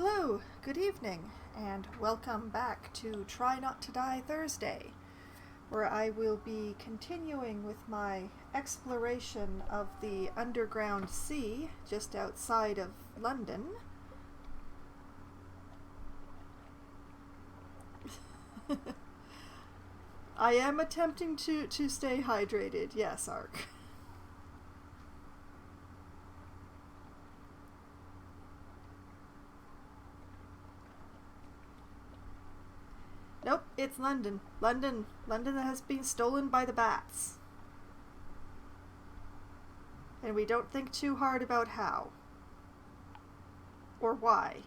Hello, good evening, and welcome back to Try Not to Die Thursday, where I will be continuing with my exploration of the underground sea just outside of London. I am attempting to stay hydrated, yes, Ark. Nope, it's London. London that has been stolen by the bats. And we don't think too hard about how. Or why.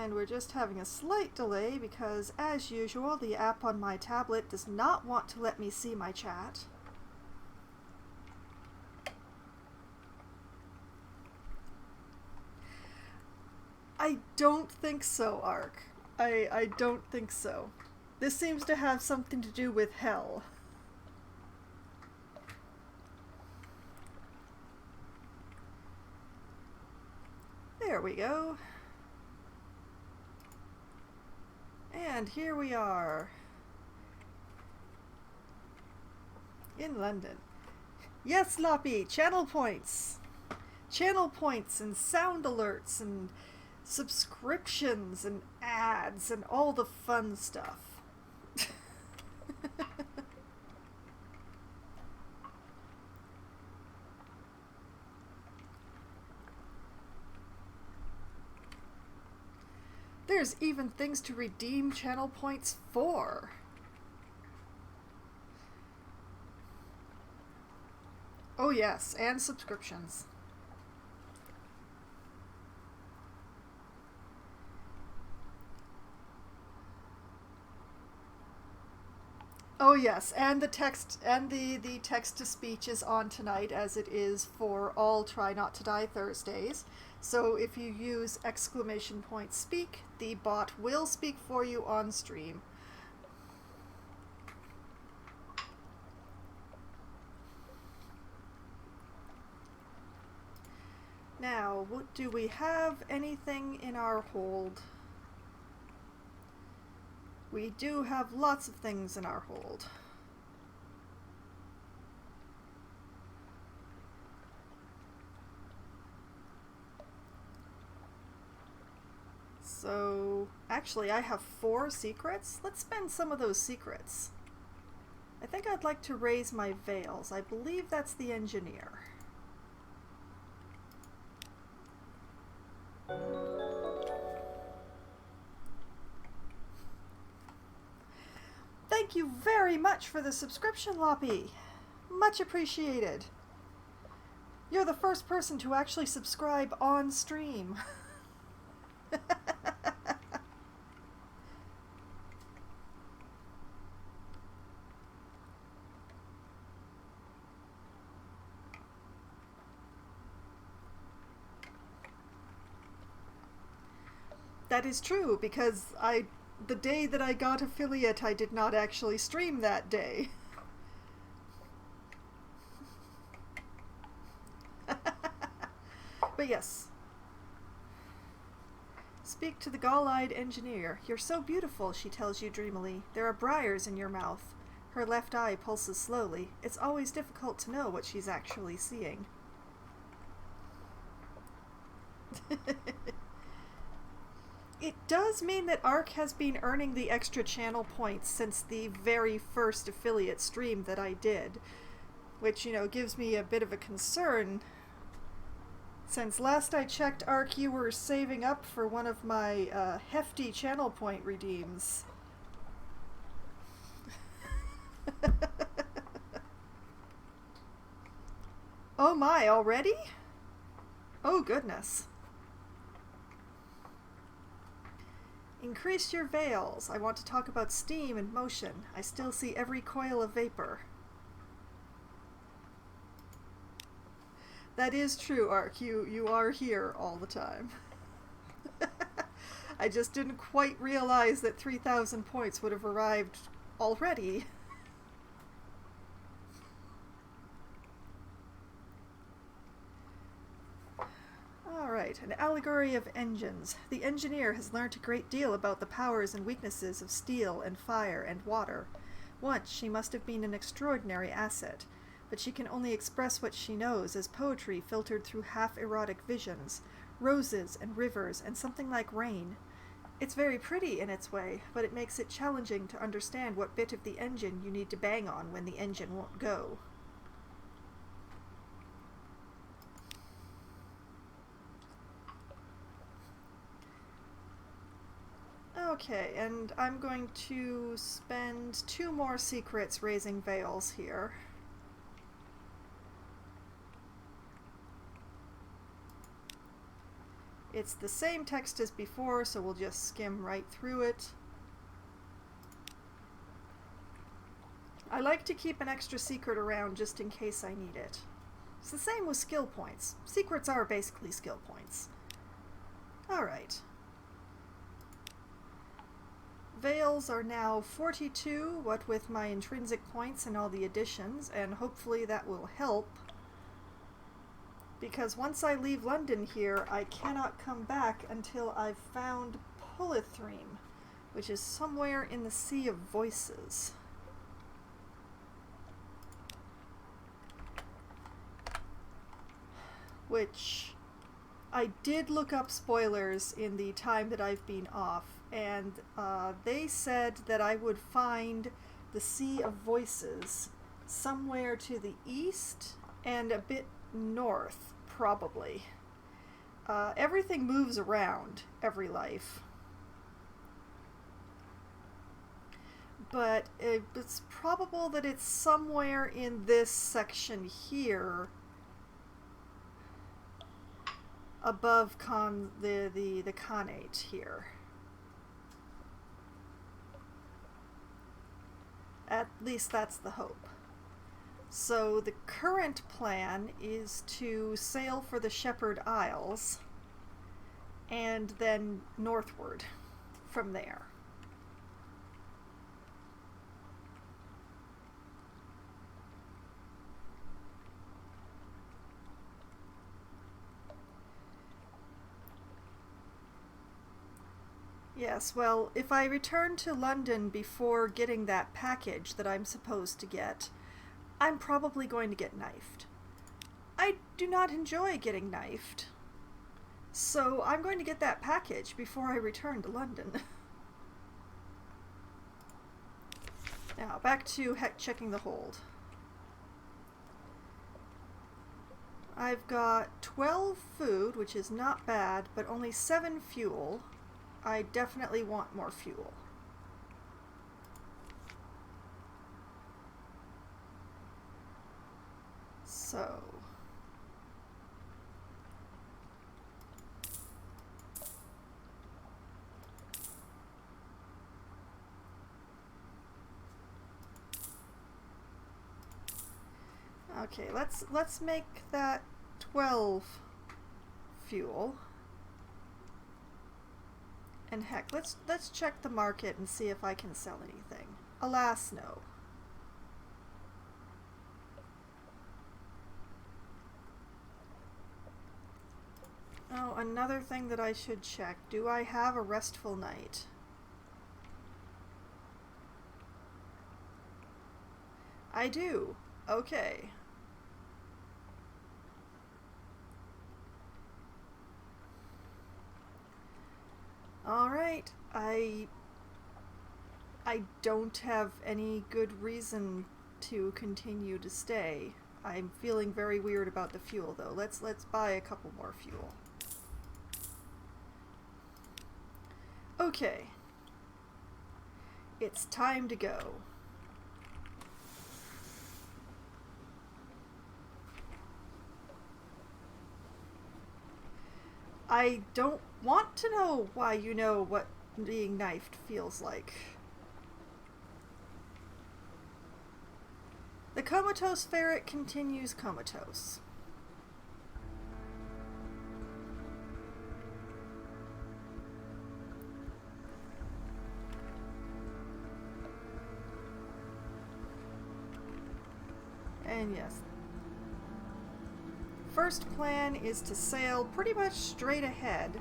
And we're just having a slight delay because, as usual, the app on my tablet does not want to let me see my chat. I don't think so, Ark. I don't think so. This seems to have something to do with hell. There we go. And here we are. In London. Yes, Loppy! Channel points! Channel points and sound alerts and subscriptions and ads and all the fun stuff. There's even things to redeem channel points for. Oh yes, and subscriptions. Oh yes, and the text and the text to speech is on tonight, as it is for all Try Not to Die Thursdays. So if you use !speak, the bot will speak for you on stream. Now, do we have anything in our hold? We do have lots of things in our hold. So, actually I have 4 secrets. Let's spend some of those secrets. I think I'd like to raise my veils. I believe that's the engineer. Thank you very much for the subscription, Loppy. Much appreciated. You're the first person to actually subscribe on stream. That is true, because the day that I got affiliate, I did not actually stream that day. But yes. Speak to the gall-eyed engineer. You're so beautiful, she tells you dreamily. There are briars in your mouth. Her left eye pulses slowly. It's always difficult to know what she's actually seeing. It does mean that Ark has been earning the extra channel points since the very first affiliate stream that I did, which, you know, gives me a bit of a concern. Since last I checked, Ark, you were saving up for one of my hefty channel point redeems. Oh my, already? Oh goodness. Increase your veils. I want to talk about steam and motion. I still see every coil of vapor. That is true, Ark. You are here all the time. I just didn't quite realize that 3,000 points would have arrived already. Alright, an allegory of engines. The engineer has learnt a great deal about the powers and weaknesses of steel and fire and water. Once she must have been an extraordinary asset, but she can only express what she knows as poetry filtered through half-erotic visions, roses and rivers and something like rain. It's very pretty in its way, but it makes it challenging to understand what bit of the engine you need to bang on when the engine won't go. Okay, and I'm going to spend 2 more secrets raising veils here. It's the same text as before, so we'll just skim right through it. I like to keep an extra secret around just in case I need it. It's the same with skill points. Secrets are basically skill points. Alright. Veils are now 42, what with my intrinsic points and all the additions, and hopefully that will help. Because once I leave London here, I cannot come back until I've found Polythreme, which is somewhere in the Sea of Voices. Which I did look up spoilers in the time that I've been off, and they said that I would find the Sea of Voices somewhere to the east and a bit north, probably. Everything moves around every life. But it's probable that it's somewhere in this section here, above the Khanate here. At least that's the hope. So the current plan is to sail for the Shepherd Isles and then northward from there. Yes, well, if I return to London before getting that package that I'm supposed to get, I'm probably going to get knifed. I do not enjoy getting knifed. So I'm going to get that package before I return to London. Now, back to checking the hold. I've got 12 food, which is not bad, but only 7 fuel. I definitely want more fuel. So... okay, let's make that 12 fuel. And heck, let's check the market and see if I can sell anything. Alas, no. Oh, another thing that I should check. Do I have a restful night? I do. Okay. Alright, I don't have any good reason to continue to stay. I'm feeling very weird about the fuel though. Let's buy a couple more fuel. Okay. It's time to go. I don't want to know why you know what being knifed feels like. The comatose ferret continues comatose. And yes. First plan is to sail pretty much straight ahead.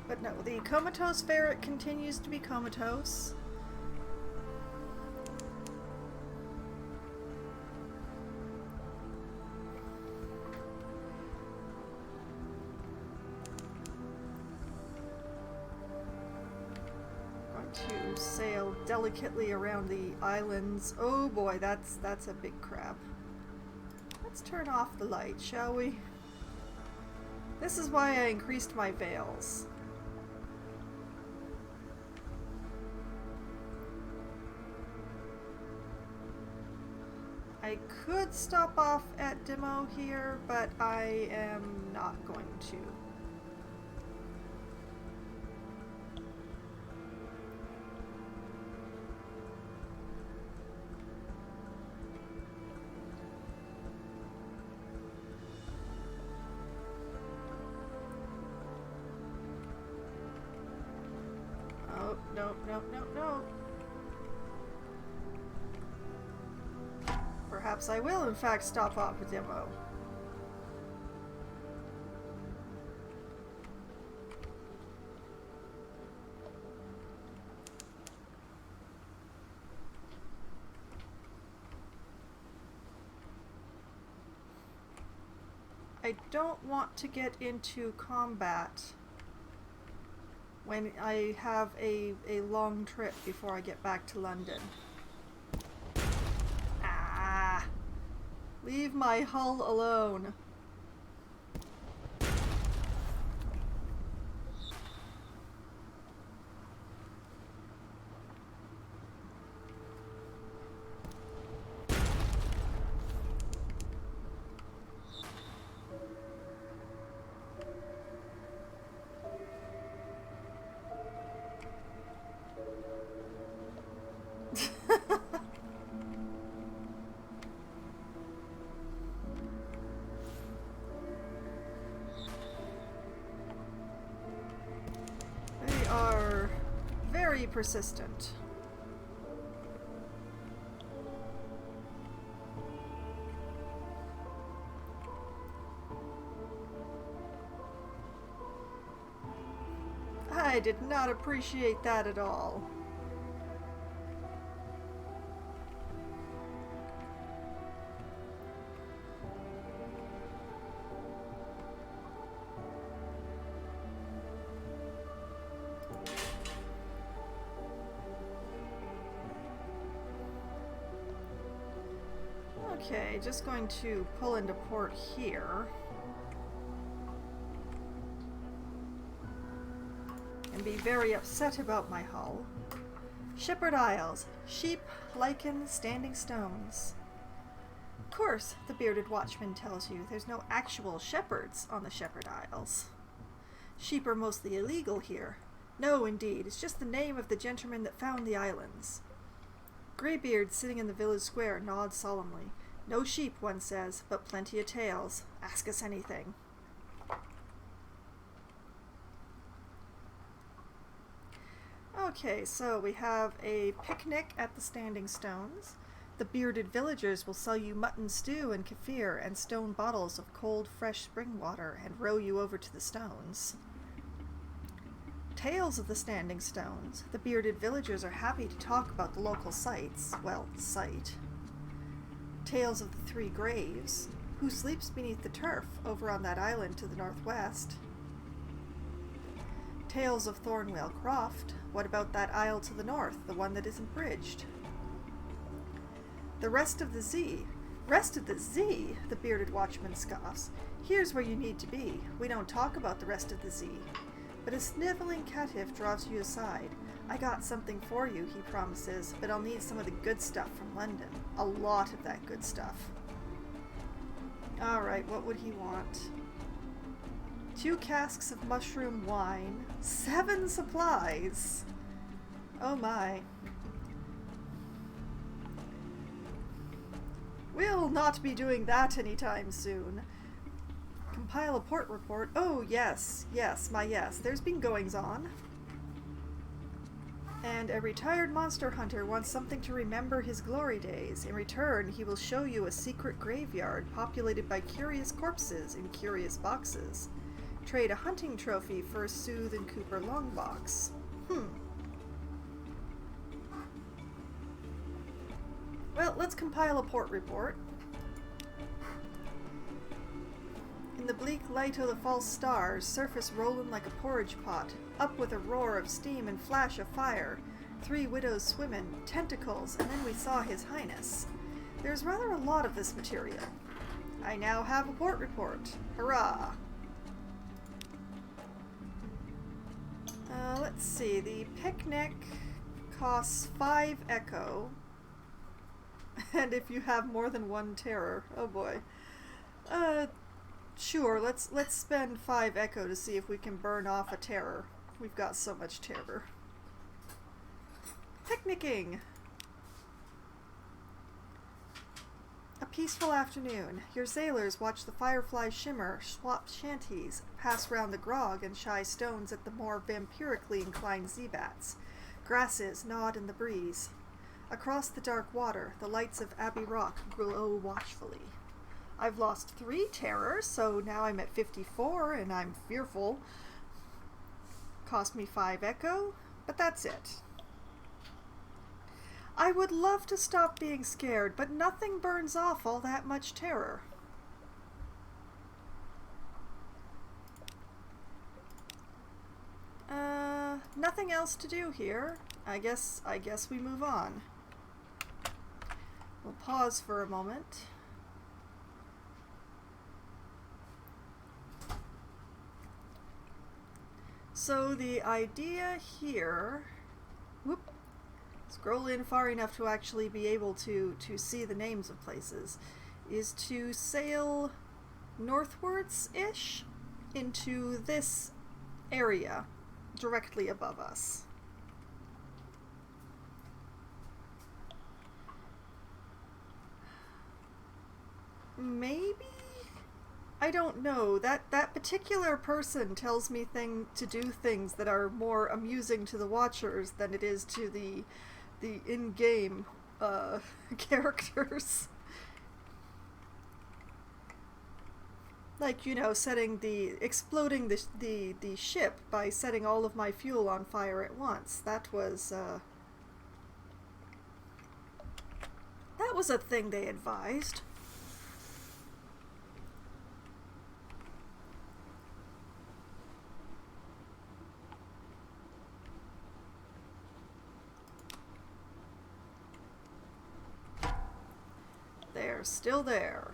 But no, the comatose ferret continues to be comatose. Going to sail delicately around the islands. Oh boy, that's a big crab. Let's turn off the light, shall we? This is why I increased my veils. I could stop off at Demo here, but I am not going to. Oh, no, no, no, no. Perhaps I will, in fact, stop off a Demo. I don't want to get into combat when I have a long trip before I get back to London. Leave my hull alone. Persistent. I did not appreciate that at all. Okay, just going to pull into port here. And be very upset about my hull. Shepherd Isles. Sheep, lichen, standing stones. Of course, the bearded watchman tells you there's no actual shepherds on the Shepherd Isles. Sheep are mostly illegal here. No, indeed, it's just the name of the gentleman that found the islands. Greybeard, sitting in the village square, nods solemnly. No sheep, one says, but plenty of tails. Ask us anything. Okay, so we have a picnic at the Standing Stones. The bearded villagers will sell you mutton stew and kefir and stone bottles of cold, fresh spring water and row you over to the stones. Tales of the Standing Stones. The bearded villagers are happy to talk about the local sights. Well, sight. Tales of the Three Graves. Who sleeps beneath the turf over on that island to the northwest? Tales of Thornwell Croft. What about that isle to the north, the one that isn't bridged? The Rest of the Zee. Rest of the Zee, the bearded watchman scoffs. Here's where you need to be. We don't talk about the rest of the Zee. But a sniveling caitiff draws you aside. I got something for you, he promises, but I'll need some of the good stuff from London. A lot of that good stuff. Alright, what would he want? 2 casks of mushroom wine. 7 supplies! Oh my. We'll not be doing that anytime soon. Compile a port report. Oh, yes, yes, my yes. There's been goings on. And a retired monster hunter wants something to remember his glory days. In return, he will show you a secret graveyard populated by curious corpses in curious boxes. Trade a hunting trophy for a Soothe and Cooper longbox. Well, let's compile a port report. In the bleak light of the false stars, surface rolling like a porridge pot, up with a roar of steam and flash of fire, 3 widows swimming, tentacles, and then we saw His Highness. There's rather a lot of this material. I now have a port report. Hurrah! Let's see, the picnic costs 5 echo. And if you have more than 1 terror, oh boy. Sure, let's spend 5 echo to see if we can burn off a terror. We've got so much terror. Picnicking! A peaceful afternoon. Your sailors watch the fireflies shimmer, swap shanties, pass round the grog and shy stones at the more vampirically inclined Zebats. Grasses nod in the breeze. Across the dark water, the lights of Abbey Rock glow watchfully. I've lost 3 terror, so now I'm at 54 and I'm fearful. Cost me 5 echo, but that's it. I would love to stop being scared, but nothing burns off all that much terror. Nothing else to do here. I guess we move on. We'll pause for a moment. So the idea here, scroll in far enough to actually be able to see the names of places, is to sail northwards-ish into this area directly above us. Maybe? I don't know. That particular person tells me to do things that are more amusing to the watchers than it is to the in-game characters. Like, you know, exploding the ship by setting all of my fuel on fire at once. That was a thing they advised. They're still there.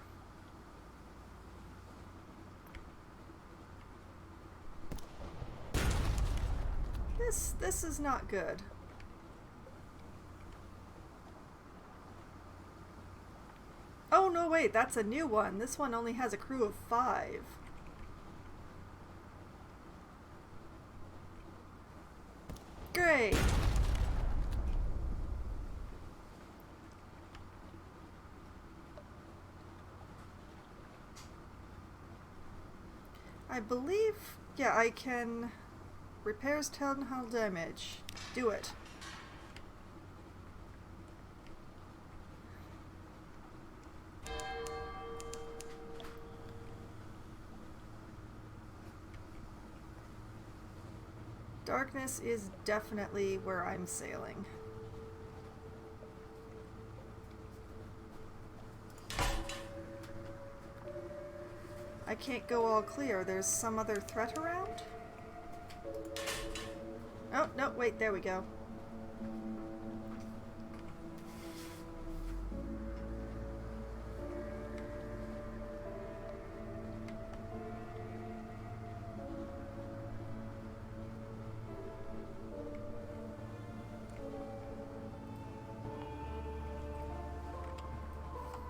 This is not good. Oh no, wait, that's a new one. This one only has a crew of 5. Great. I believe, yeah, I can repairs town hall damage. Do it. Darkness is definitely where I'm sailing. I can't go all clear. There's some other threat around? Oh, no, wait, there we go.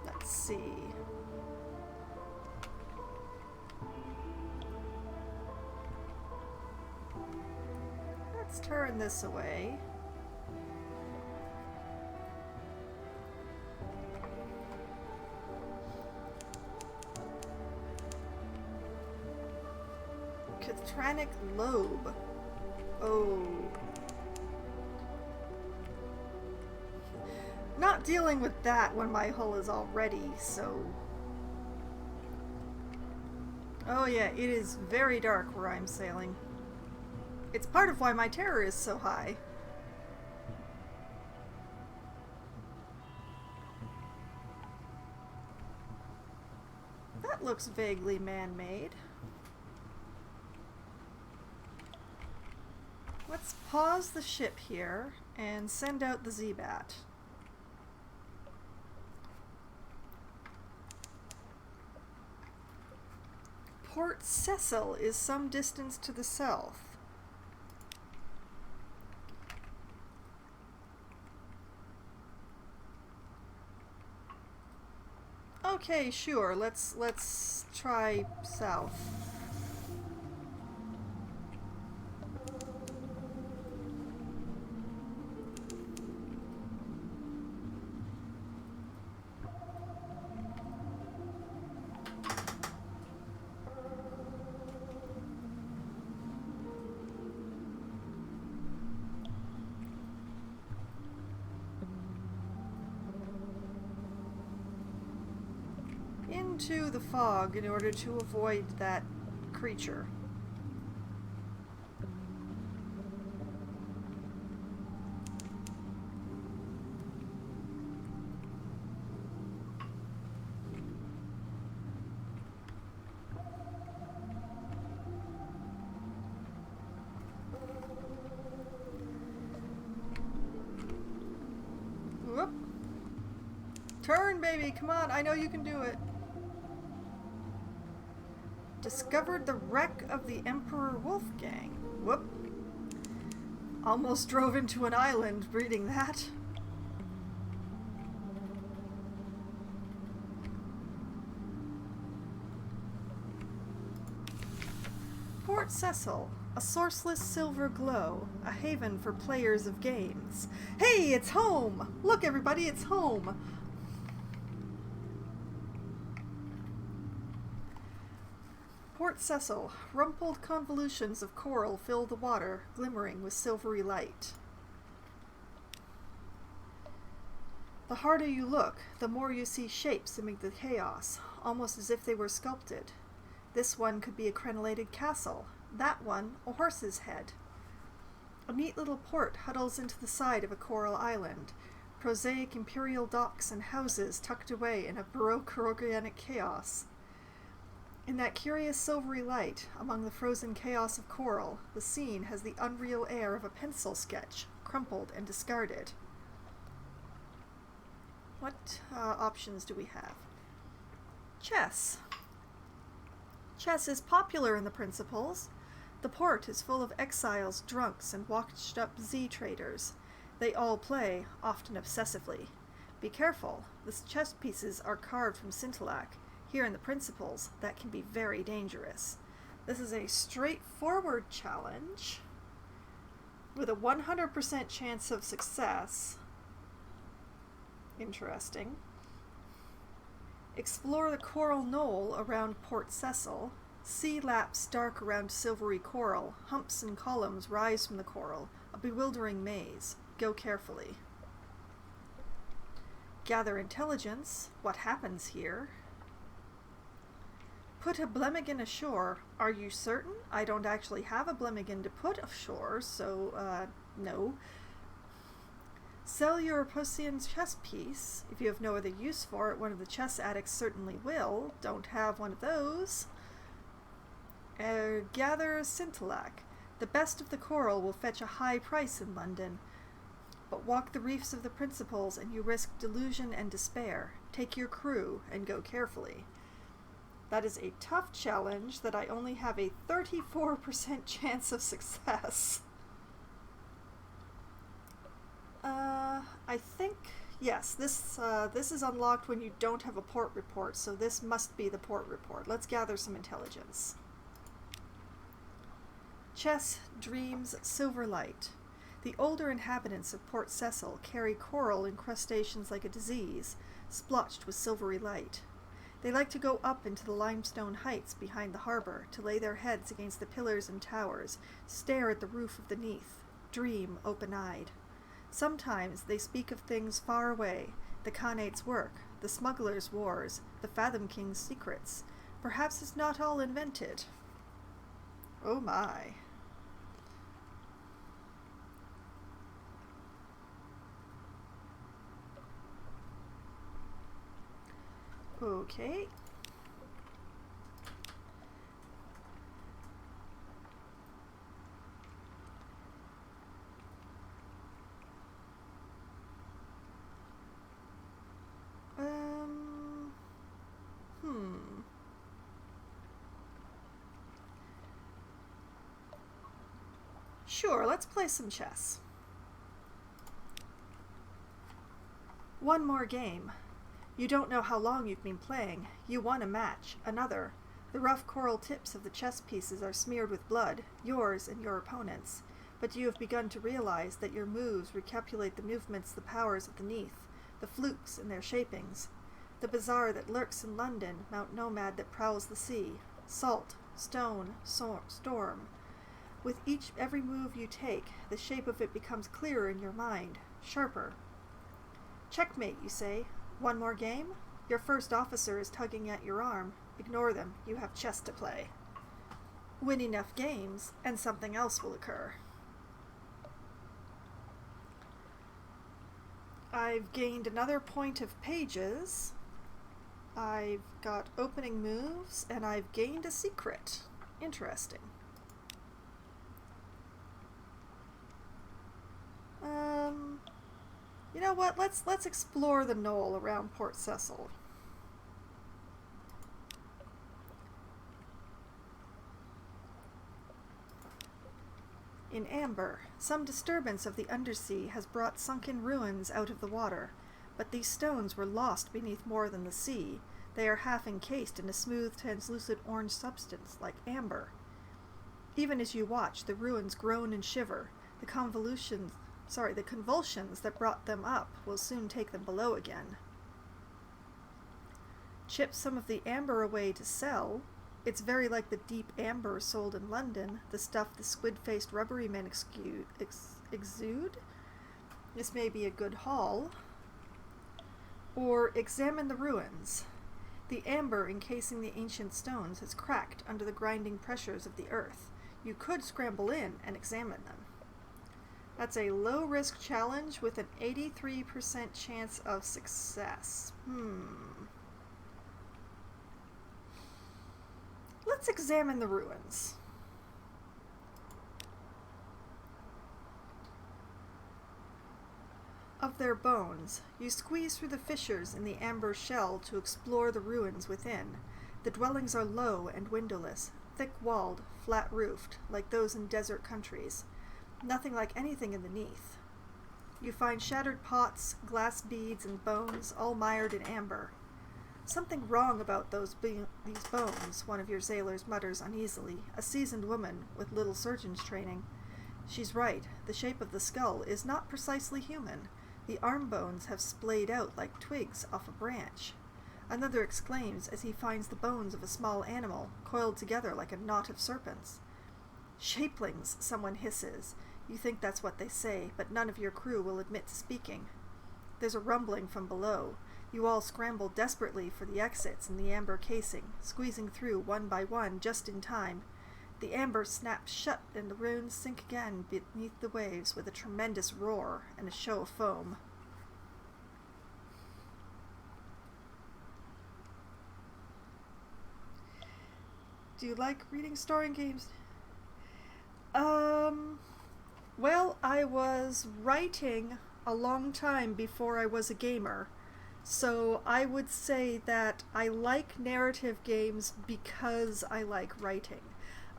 Let's see. Let's turn this away. Cathranic lobe. Oh. dealing with that when my hull is all ready, so... Oh yeah, it is very dark where I'm sailing. It's part of why my terror is so high. That looks vaguely man-made. Let's pause the ship here and send out the Z-Bat. Port Cecil is some distance to the south. Okay, sure. Let's try south. Into the fog in order to avoid that creature. Whoop. Turn, baby, come on, I know you can do it. Discovered the wreck of the Emperor Wolfgang. Whoop. Almost drove into an island reading that. Port Cecil, a sourceless silver glow, a haven for players of games. Hey, it's home! Look, everybody, it's home! Port Cecil, rumpled convolutions of coral fill the water, glimmering with silvery light. The harder you look, the more you see shapes amid the chaos, almost as if they were sculpted. This one could be a crenellated castle, that one a horse's head. A neat little port huddles into the side of a coral island, prosaic imperial docks and houses tucked away in a baroque organic chaos. In that curious silvery light, among the frozen chaos of coral, the scene has the unreal air of a pencil sketch, crumpled and discarded. What options do we have? Chess. Chess is popular in the Principles. The port is full of exiles, drunks, and washed-up Z-traders. They all play, often obsessively. Be careful, the chess pieces are carved from scintillac. Here in the Principles, that can be very dangerous. This is a straightforward challenge with a 100% chance of success. Interesting. Explore the coral knoll around Port Cecil. Sea laps dark around silvery coral. Humps and columns rise from the coral. A bewildering maze. Go carefully. Gather intelligence. What happens here? Put a Blemigan ashore. Are you certain? I don't actually have a Blemigan to put ashore, so, no. Sell your Procyon chess piece. If you have no other use for it, one of the chess addicts certainly will. Don't have one of those. Gather scintillac. The best of the coral will fetch a high price in London. But walk the reefs of the Principles and you risk delusion and despair. Take your crew and go carefully. That is a tough challenge that I only have a 34% chance of success. I think, yes, this is unlocked when you don't have a port report, so this must be the port report. Let's gather some intelligence. Chess, dreams, silver light. The older inhabitants of Port Cecil carry coral incrustations like a disease, splotched with silvery light. They like to go up into the limestone heights behind the harbor, to lay their heads against the pillars and towers, stare at the roof of the neath, dream open-eyed. Sometimes they speak of things far away, the Khanate's work, the smuggler's wars, the Fathom King's secrets. Perhaps it's not all invented. Oh my. Okay. Sure, let's play some chess. One more game. You don't know how long you've been playing. You won a match, another. The rough coral tips of the chess pieces are smeared with blood, yours and your opponent's. But you have begun to realize that your moves recapitulate the movements, the powers of the Neath, the flukes in their shapings. The bazaar that lurks in London, Mount Nomad that prowls the sea. Salt, stone, storm. With every move you take, the shape of it becomes clearer in your mind, sharper. Checkmate, you say. One more game? Your first officer is tugging at your arm. Ignore them. You have chess to play. Win enough games, and something else will occur. I've gained another point of pages. I've got opening moves, and I've gained a secret. Interesting. You know what? Let's explore the knoll around Port Cecil. In amber, some disturbance of the undersea has brought sunken ruins out of the water, but these stones were lost beneath more than the sea. They are half encased in a smooth, translucent orange substance like amber. Even as you watch, the ruins groan and shiver. The convulsions that brought them up will soon take them below again. Chip some of the amber away to sell. It's very like the deep amber sold in London, the stuff the squid-faced rubbery men exude. This may be a good haul. Or examine the ruins. The amber encasing the ancient stones has cracked under the grinding pressures of the earth. You could scramble in and examine them. That's a low-risk challenge with an 83% chance of success. Let's examine the ruins. Of their bones, you squeeze through the fissures in the amber shell to explore the ruins within. The dwellings are low and windowless, thick-walled, flat-roofed, like those in desert countries. Nothing like anything in the Neath. You find shattered pots, glass beads, and bones, all mired in amber. Something wrong about these bones, one of your sailors mutters uneasily, a seasoned woman with little surgeon's training. She's right, the shape of the skull is not precisely human. The arm bones have splayed out like twigs off a branch. Another exclaims as he finds the bones of a small animal, coiled together like a knot of serpents. Shapelings, someone hisses. You think that's what they say, but none of your crew will admit to speaking. There's a rumbling from below. You all scramble desperately for the exits in the amber casing, squeezing through one by one just in time. The amber snaps shut and the ruins sink again beneath the waves with a tremendous roar and a show of foam. Do you like reading story games? Well, I was writing a long time before I was a gamer, so I would say that I like narrative games because I like writing.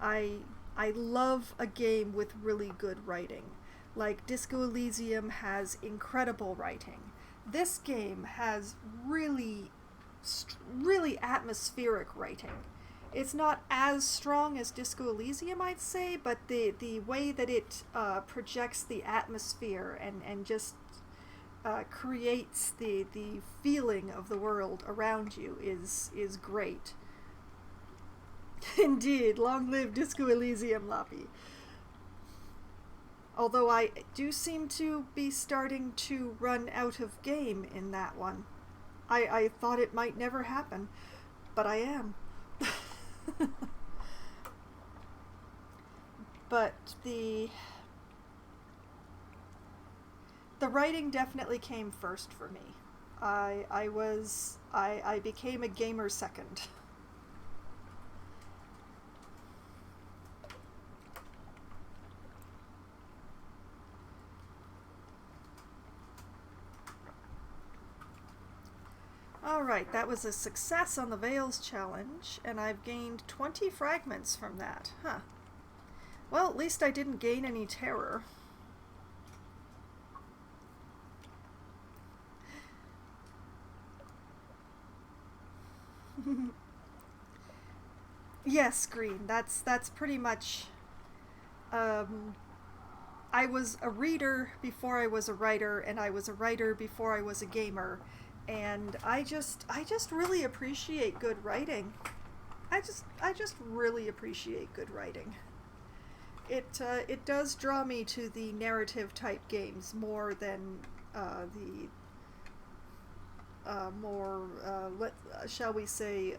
I love a game with really good writing. Like Disco Elysium has incredible writing. This game has really atmospheric writing. It's not as strong as Disco Elysium, I'd say, but the way that it projects the atmosphere and just creates the feeling of the world around you is great. Indeed, long live Disco Elysium, Loppy. Although I do seem to be starting to run out of game in that one. I thought it might never happen, but I am. But the writing definitely came first for me. I became a gamer second. Alright, that was a success on the Veils challenge, and I've gained 20 fragments from that. Huh. Well, at least I didn't gain any terror. Yes, Green, that's pretty much... I was a reader before I was a writer, and I was a writer before I was a gamer. And I just really appreciate good writing. I just really appreciate good writing. It does draw me to the narrative type games more than the more shall we say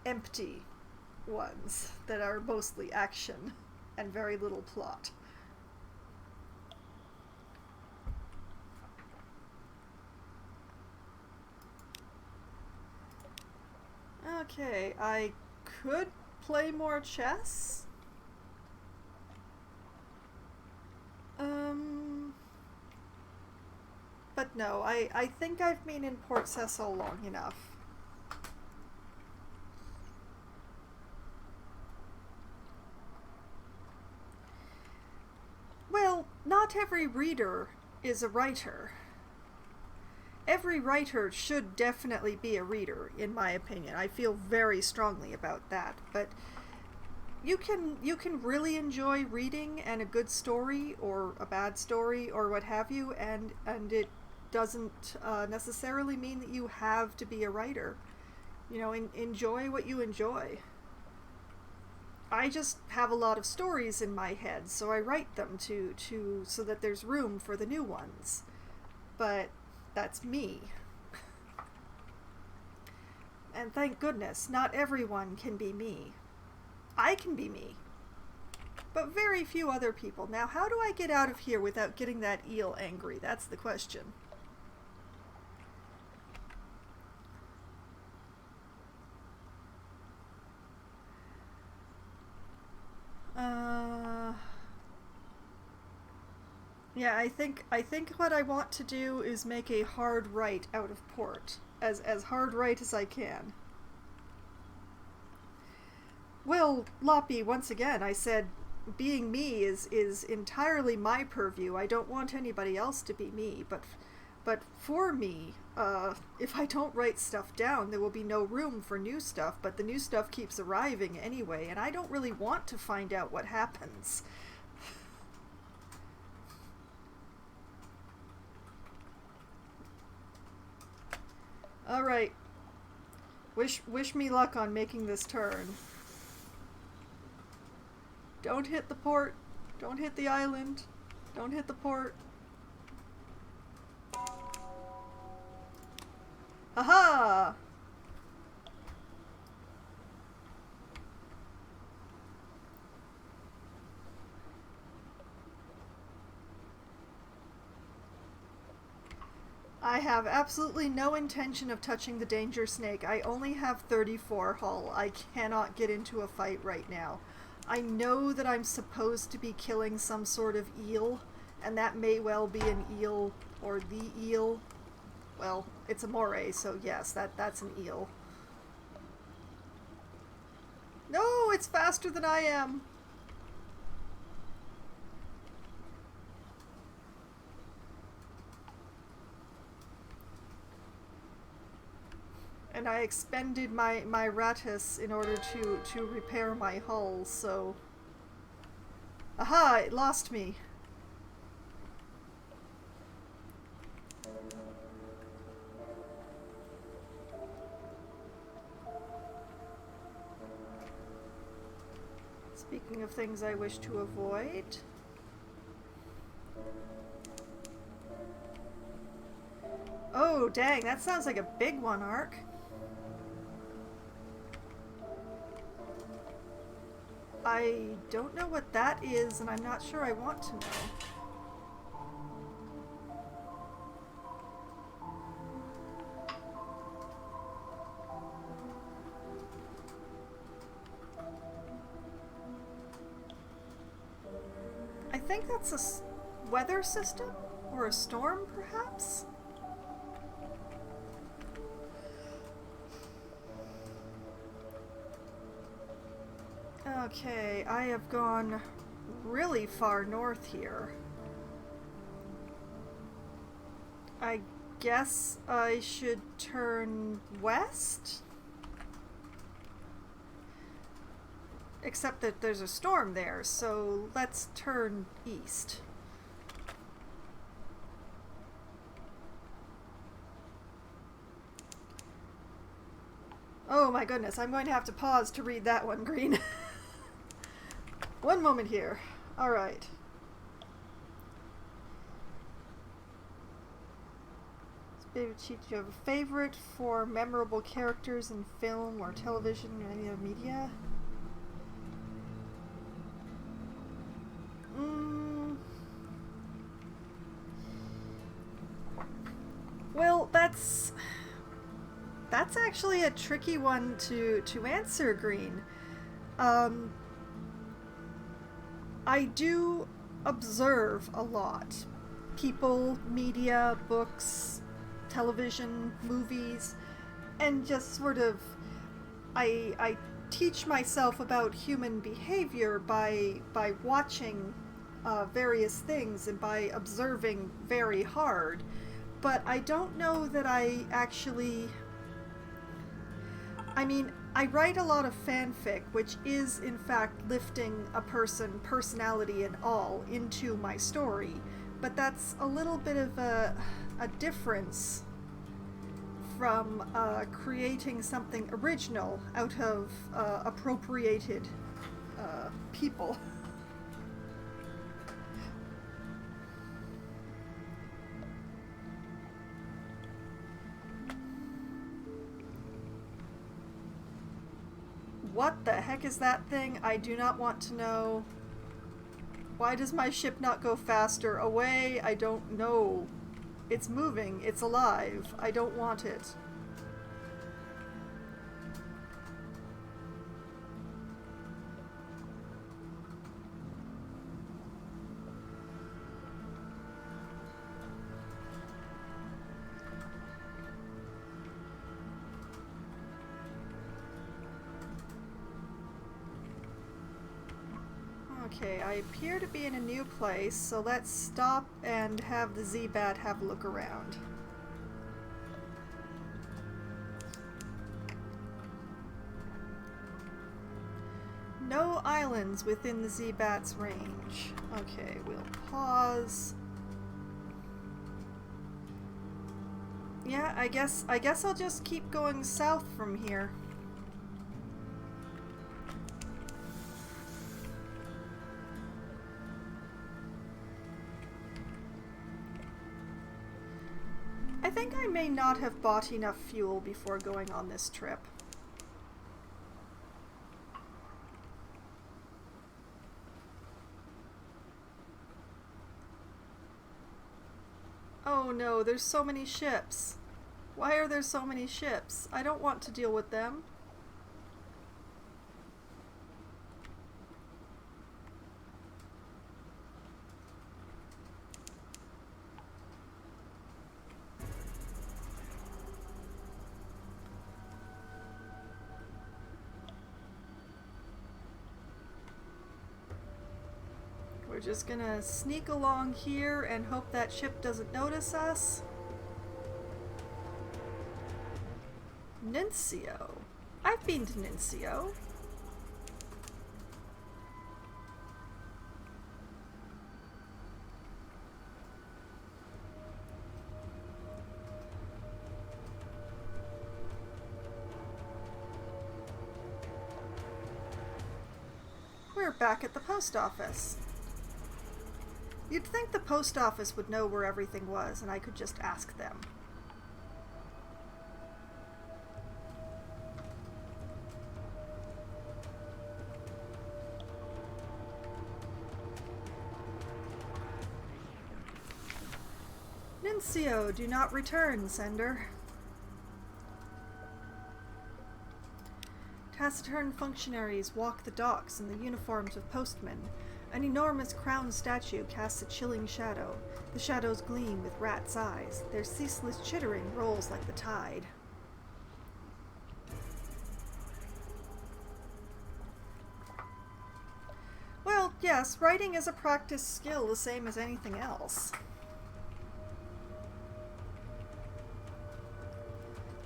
empty ones that are mostly action and very little plot. Okay, I could play more chess. But no, I think I've been in Port Cecil long enough. Well, not every reader is a writer. Every writer should definitely be a reader, in my opinion. I feel very strongly about that. But you can really enjoy reading and a good story or a bad story or what have you, and it doesn't necessarily mean that you have to be a writer. You know, enjoy what you enjoy. I just have a lot of stories in my head, so I write them so that there's room for the new ones. But that's me. And thank goodness, not everyone can be me. I can be me. But very few other people. Now, how do I get out of here without getting that eel angry? That's the question. Yeah, I think what I want to do is make a hard right out of port. As hard right as I can. Well, Loppy, once again, I said being me is entirely my purview. I don't want anybody else to be me, but for me, if I don't write stuff down, there will be no room for new stuff, but the new stuff keeps arriving anyway, and I don't really want to find out what happens. Alright. Wish me luck on making this turn. Don't hit the port. Don't hit the island. Don't hit the port. Aha! I have absolutely no intention of touching the danger snake. I only have 34 hull. I cannot get into a fight right now. I know that I'm supposed to be killing some sort of eel, and that may well be an eel, or the eel. Well, it's a moray, so yes, that's an eel. No, it's faster than I am! And I expended my Ratus in order to repair my hull, so... Aha! It lost me! Speaking of things I wish to avoid... dang, that sounds like a big one, Ark. I don't know what that is, and I'm not sure I want to know. I think that's a weather system? Or a storm, perhaps? Okay, I have gone really far north here. I guess I should turn west? Except that there's a storm there, so let's turn east. Oh my goodness, I'm going to have to pause to read that one, Green. One moment here. Alright. Do you have a favorite for memorable characters in film or television or any other media? Well, that's actually a tricky one to answer, Green. I do observe a lot. People, media, books, television, movies, and just sort of I teach myself about human behavior by watching various things and by observing very hard. But I don't know that I actually... I mean, I write a lot of fanfic, which is, in fact, lifting a personality and all, into my story. But that's a little bit of a difference from creating something original out of appropriated people. What the heck is that thing? I do not want to know. Why does my ship not go faster? Away? I don't know. It's moving. It's alive. I don't want it. Okay, I appear to be in a new place, so let's stop and have the Z-Bat have a look around. No islands within the Z-Bat's range. Okay, we'll pause. Yeah, I guess I'll just keep going south from here. I think I may not have bought enough fuel before going on this trip. Oh no, there's so many ships. Why are there so many ships? I don't want to deal with them. We're just gonna sneak along here and hope that ship doesn't notice us. Nuncio. I've been to Nuncio. We're back at the post office. You'd think the post office would know where everything was, and I could just ask them. Nuncio, do not return, sender. Taciturn functionaries walk the docks in the uniforms of postmen. An enormous crowned statue casts a chilling shadow. The shadows gleam with rat's eyes. Their ceaseless chittering rolls like the tide. Well, yes, writing is a practice skill the same as anything else.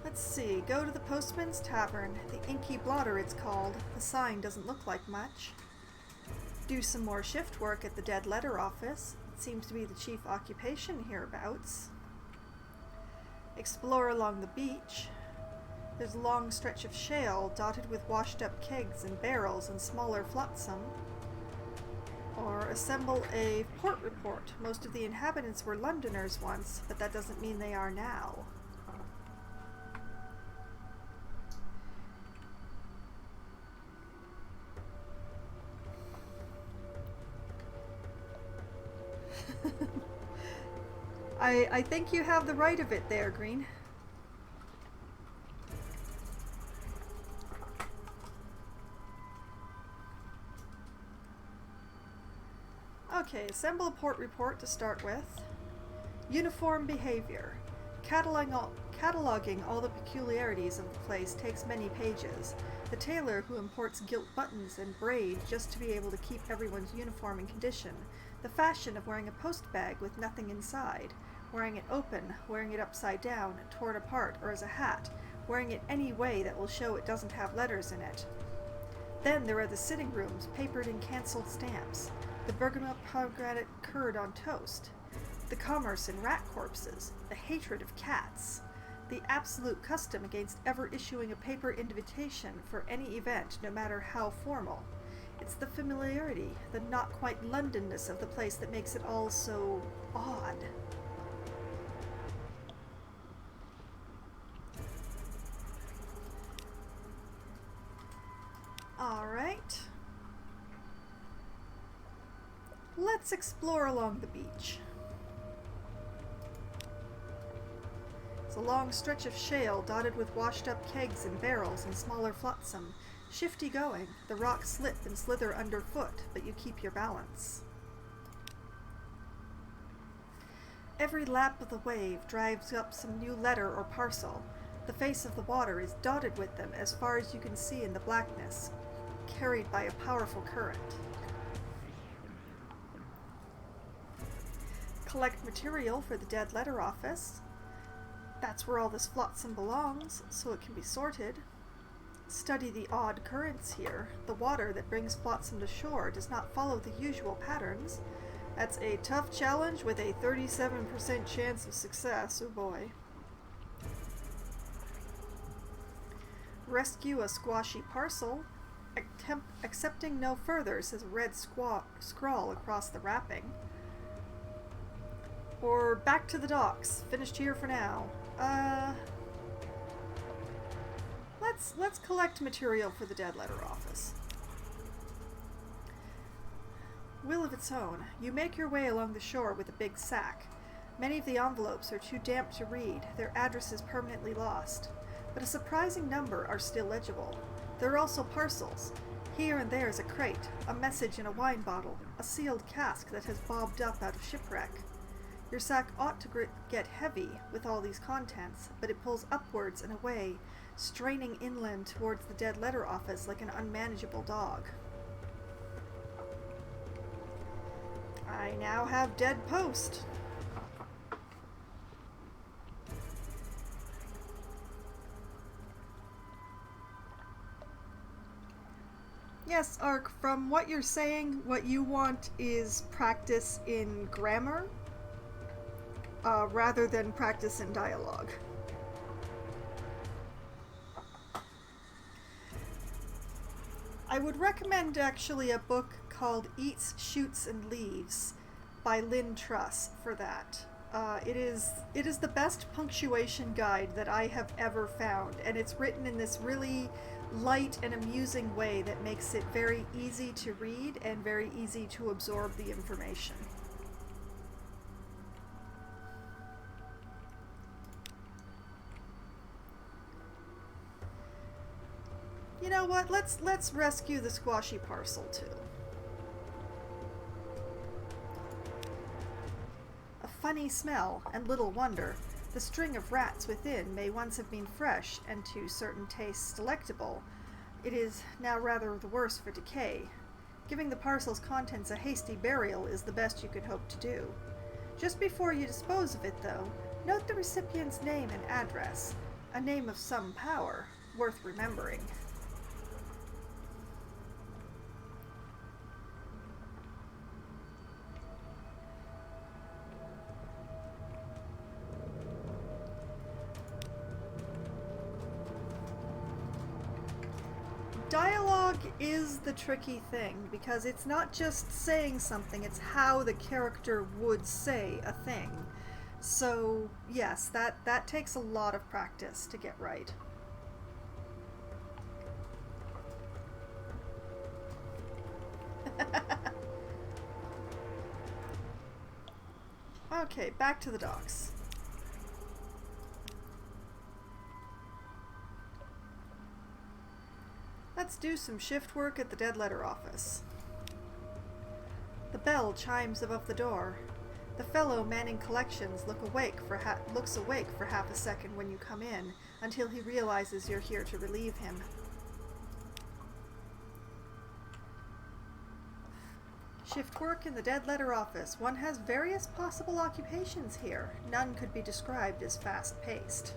Let's see, go to the Postman's Tavern. The Inky Blotter it's called. The sign doesn't look like much. Do some more shift work at the Dead Letter Office. It seems to be the chief occupation hereabouts. Explore along the beach. There's a long stretch of shale dotted with washed up kegs and barrels and smaller flotsam. Or assemble a port report. Most of the inhabitants were Londoners once, but that doesn't mean they are now. I think you have the right of it there, Green. Okay, assemble a port report to start with. Uniform behavior. Cataloging all the peculiarities of the place takes many pages. The tailor who imports gilt buttons and braid just to be able to keep everyone's uniform in condition. The fashion of wearing a post bag with nothing inside. Wearing it open, wearing it upside down, torn apart, or as a hat. Wearing it any way that will show it doesn't have letters in it. Then there are the sitting rooms, papered in cancelled stamps. The bergamot pomegranate curd on toast. The commerce in rat corpses. The hatred of cats. The absolute custom against ever issuing a paper invitation for any event, no matter how formal. It's the familiarity, the not quite Londonness of the place that makes it all so odd. Alright. Let's explore along the beach. It's a long stretch of shale dotted with washed up kegs and barrels and smaller flotsam. Shifty going, the rocks slip and slither underfoot, but you keep your balance. Every lap of the wave drives up some new letter or parcel. The face of the water is dotted with them as far as you can see in the blackness, carried by a powerful current. Collect material for the Dead Letter Office. That's where all this flotsam belongs, so it can be sorted. Study the odd currents here. The water that brings flotsam to shore does not follow the usual patterns. That's a tough challenge with a 37% chance of success. Oh boy. Rescue a squashy parcel. Accepting no further, says a red scrawl across the wrapping. Or back to the docks. Finished here for now. Let's collect material for the Dead Letter Office. Will of its own. You make your way along the shore with a big sack. Many of the envelopes are too damp to read, their addresses permanently lost. But a surprising number are still legible. There are also parcels. Here and there is a crate, a message in a wine bottle, a sealed cask that has bobbed up out of shipwreck. Your sack ought to get heavy with all these contents, but it pulls upwards and away, straining inland towards the Dead Letter Office like an unmanageable dog. I now have Dead Post. Yes, Ark, from what you're saying, what you want is practice in grammar, rather than practice in dialogue. I would recommend actually a book called Eats, Shoots, and Leaves by Lynn Truss for that. It is the best punctuation guide that I have ever found, and it's written in this really light and amusing way that makes it very easy to read and very easy to absorb the information. You know what? Let's rescue the squashy parcel too. A funny smell, and little wonder. The string of rats within may once have been fresh and to certain tastes delectable. It is now rather the worse for decay. Giving the parcel's contents a hasty burial is the best you could hope to do. Just before you dispose of it, though, note the recipient's name and address. A name of some power, worth remembering. Dialogue is the tricky thing, because it's not just saying something, it's how the character would say a thing. So, yes, that takes a lot of practice to get right. Okay, back to the docks. Let's do some shift work at the dead letter office. The bell chimes above the door. The fellow manning collections looks awake for half a second when you come in, until he realizes you're here to relieve him. Shift work in the dead letter office. One has various possible occupations here. None could be described as fast-paced.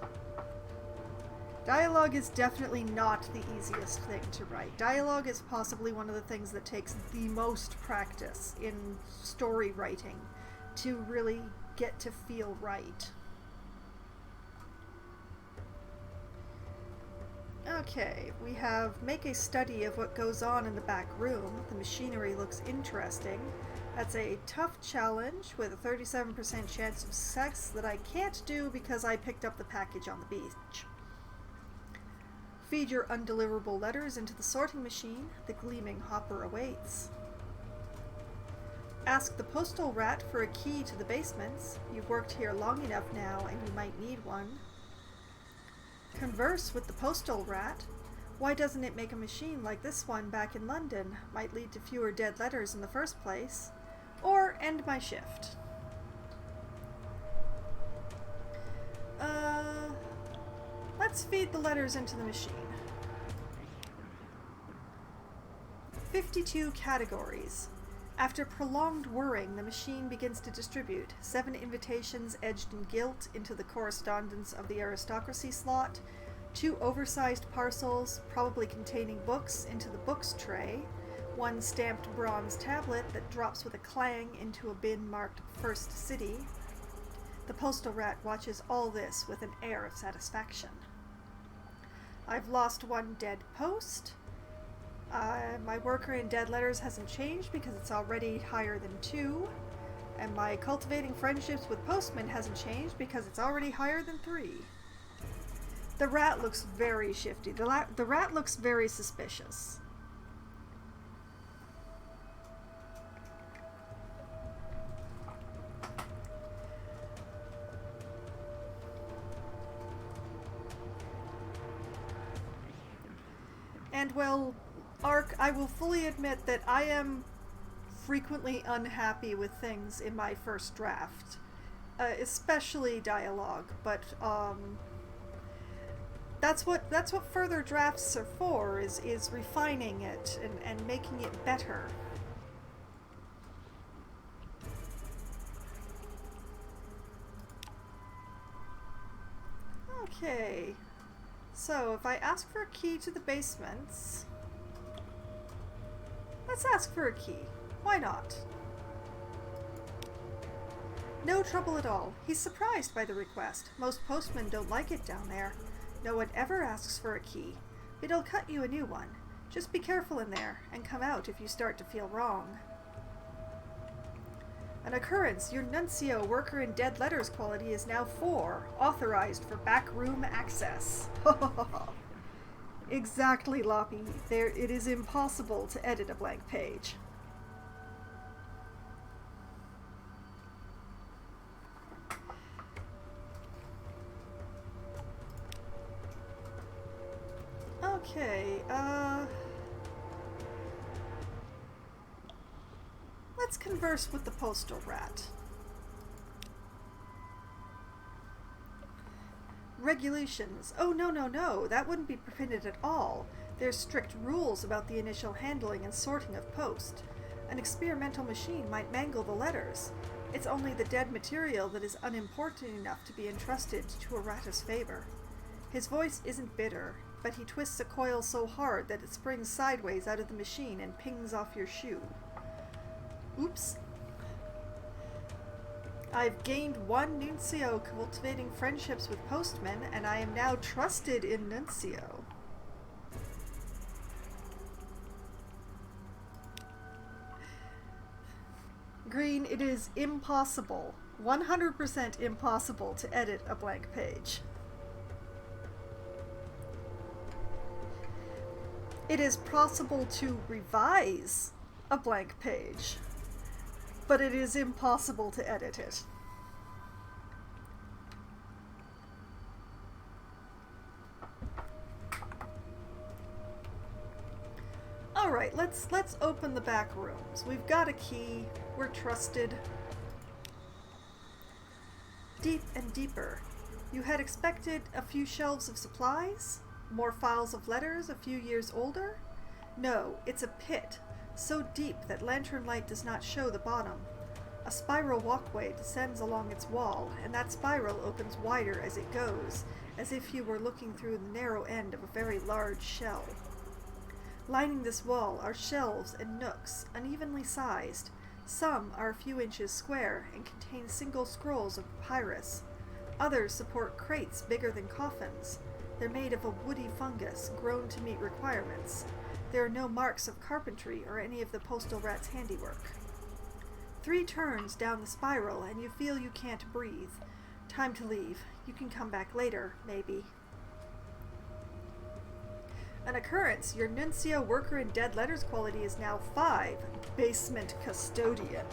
Dialogue is definitely not the easiest thing to write. Dialogue is possibly one of the things that takes the most practice in story writing to really get to feel right. Okay, we have make a study of what goes on in the back room. The machinery looks interesting. That's a tough challenge with a 37% chance of success that I can't do because I picked up the package on the beach. Feed your undeliverable letters into the sorting machine. The gleaming hopper awaits. Ask the postal rat for a key to the basements. You've worked here long enough now and you might need one. Converse with the postal rat. Why doesn't it make a machine like this one back in London? Might lead to fewer dead letters in the first place. Or end my shift. Let's feed the letters into the machine. 52 categories. After prolonged whirring, the machine begins to distribute 7 invitations edged in gilt into the correspondence of the aristocracy slot, 2 oversized parcels, probably containing books, into the books tray, 1 stamped bronze tablet that drops with a clang into a bin marked First City. The postal rat watches all this with an air of satisfaction. I've lost 1 dead post. My worker in dead letters hasn't changed because it's already higher than 2. And my cultivating friendships with postmen hasn't changed because it's already higher than 3. The rat looks very shifty. The rat looks very suspicious. And well, Ark, I will fully admit that I am frequently unhappy with things in my first draft, especially dialogue, but that's what further drafts are for, is refining it and making it better. Okay. So, if I ask for a key to the basements... Let's ask for a key. Why not? No trouble at all. He's surprised by the request. Most postmen don't like it down there. No one ever asks for a key. But he'll cut you a new one. Just be careful in there, and come out if you start to feel wrong. An occurrence. Your Nuncio worker in dead letters quality is now 4, authorized for backroom access. Exactly, Loppy. It is impossible to edit a blank page. Okay, let's converse with the postal rat. Regulations. Oh, no, that wouldn't be permitted at all. There's strict rules about the initial handling and sorting of post. An experimental machine might mangle the letters. It's only the dead material that is unimportant enough to be entrusted to a rat's favor. His voice isn't bitter, but he twists a coil so hard that it springs sideways out of the machine and pings off your shoe. Oops. I've gained one nuncio cultivating friendships with postmen, and I am now trusted in nuncio. Green, it is impossible, 100% impossible to edit a blank page. It is possible to revise a blank page, but it is impossible to edit it. Alright, let's open the back rooms. We've got a key. We're trusted. Deep and deeper. You had expected a few shelves of supplies? More files of letters a few years older? No, it's a pit, so deep that lantern light does not show the bottom. A spiral walkway descends along its wall, and that spiral opens wider as it goes, as if you were looking through the narrow end of a very large shell. Lining this wall are shelves and nooks, unevenly sized. Some are a few inches square and contain single scrolls of papyrus. Others support crates bigger than coffins. They're made of a woody fungus grown to meet requirements. There are no marks of carpentry or any of the postal rat's handiwork. 3 turns down the spiral and you feel you can't breathe. Time to leave. You can come back later, maybe. An occurrence. Your nuncio worker in dead letters quality is now 5. Basement custodian.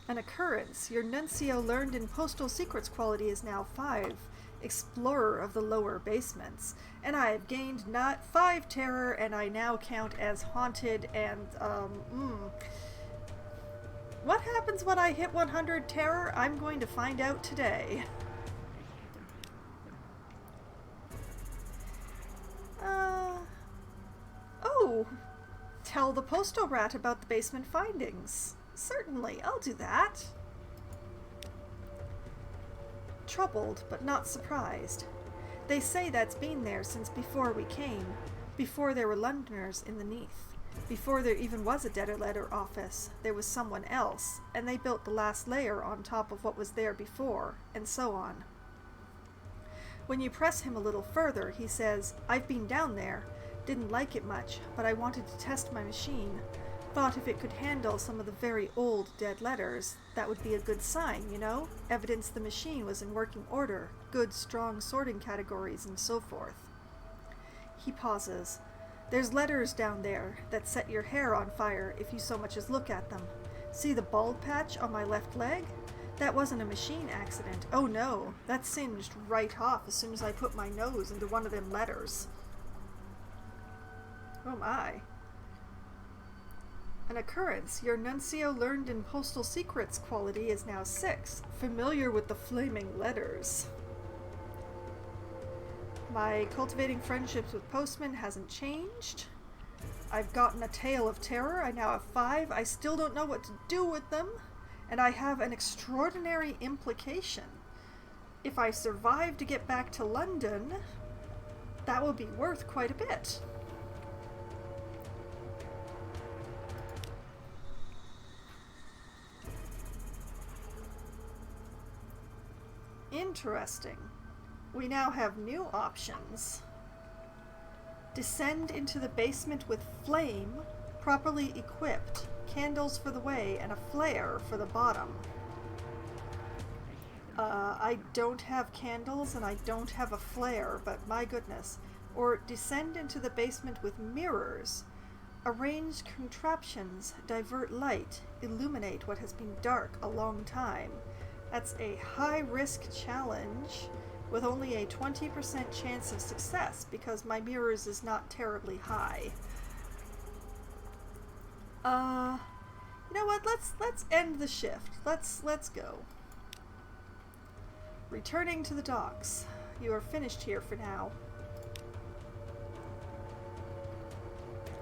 An occurrence. Your nuncio learned in postal secrets quality is now 5. Explorer of the lower basements. And I have gained not 5 terror, and I now count as haunted and, What happens when I hit 100 terror? I'm going to find out today. Oh, tell the postal rat about the basement findings. Certainly, I'll do that. Troubled, but not surprised. They say that's been there since before we came, before there were Londoners in the Neath, before there even was a dead letter office. There was someone else, and they built the last layer on top of what was there before, and so on. When you press him a little further, he says, I've been down there. Didn't like it much, but I wanted to test my machine. Thought if it could handle some of the very old dead letters, that would be a good sign, you know? Evidence the machine was in working order, good, strong sorting categories, and so forth. He pauses. There's letters down there that set your hair on fire if you so much as look at them. See the bald patch on my left leg? That wasn't a machine accident. Oh no, that singed right off as soon as I put my nose into one of them letters. Oh my. An occurrence. Your nuncio learned in postal secrets quality is now 6. Familiar with the flaming letters. My cultivating friendships with postmen hasn't changed. I've gotten a tale of terror. I now have 5. I still don't know what to do with them. And I have an extraordinary implication. If I survive to get back to London, that will be worth quite a bit. Interesting. We now have new options. Descend into the basement with flame, properly equipped, candles for the way, and a flare for the bottom. I don't have candles and I don't have a flare, but my goodness. Or descend into the basement with mirrors. Arrange contraptions, divert light, illuminate what has been dark a long time. That's a high-risk challenge. with only a 20% chance of success because my mirrors is not terribly high. You know what? Let's end the shift. Let's go. Returning to the docks. You are finished here for now.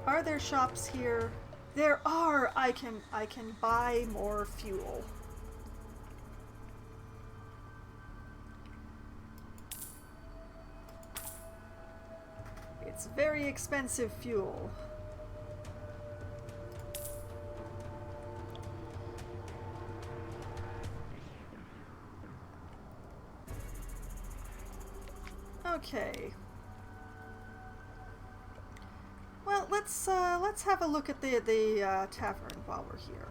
Are there shops here? There are. I can buy more fuel. It's very expensive fuel. Okay. Well, let's have a look at the tavern while we're here.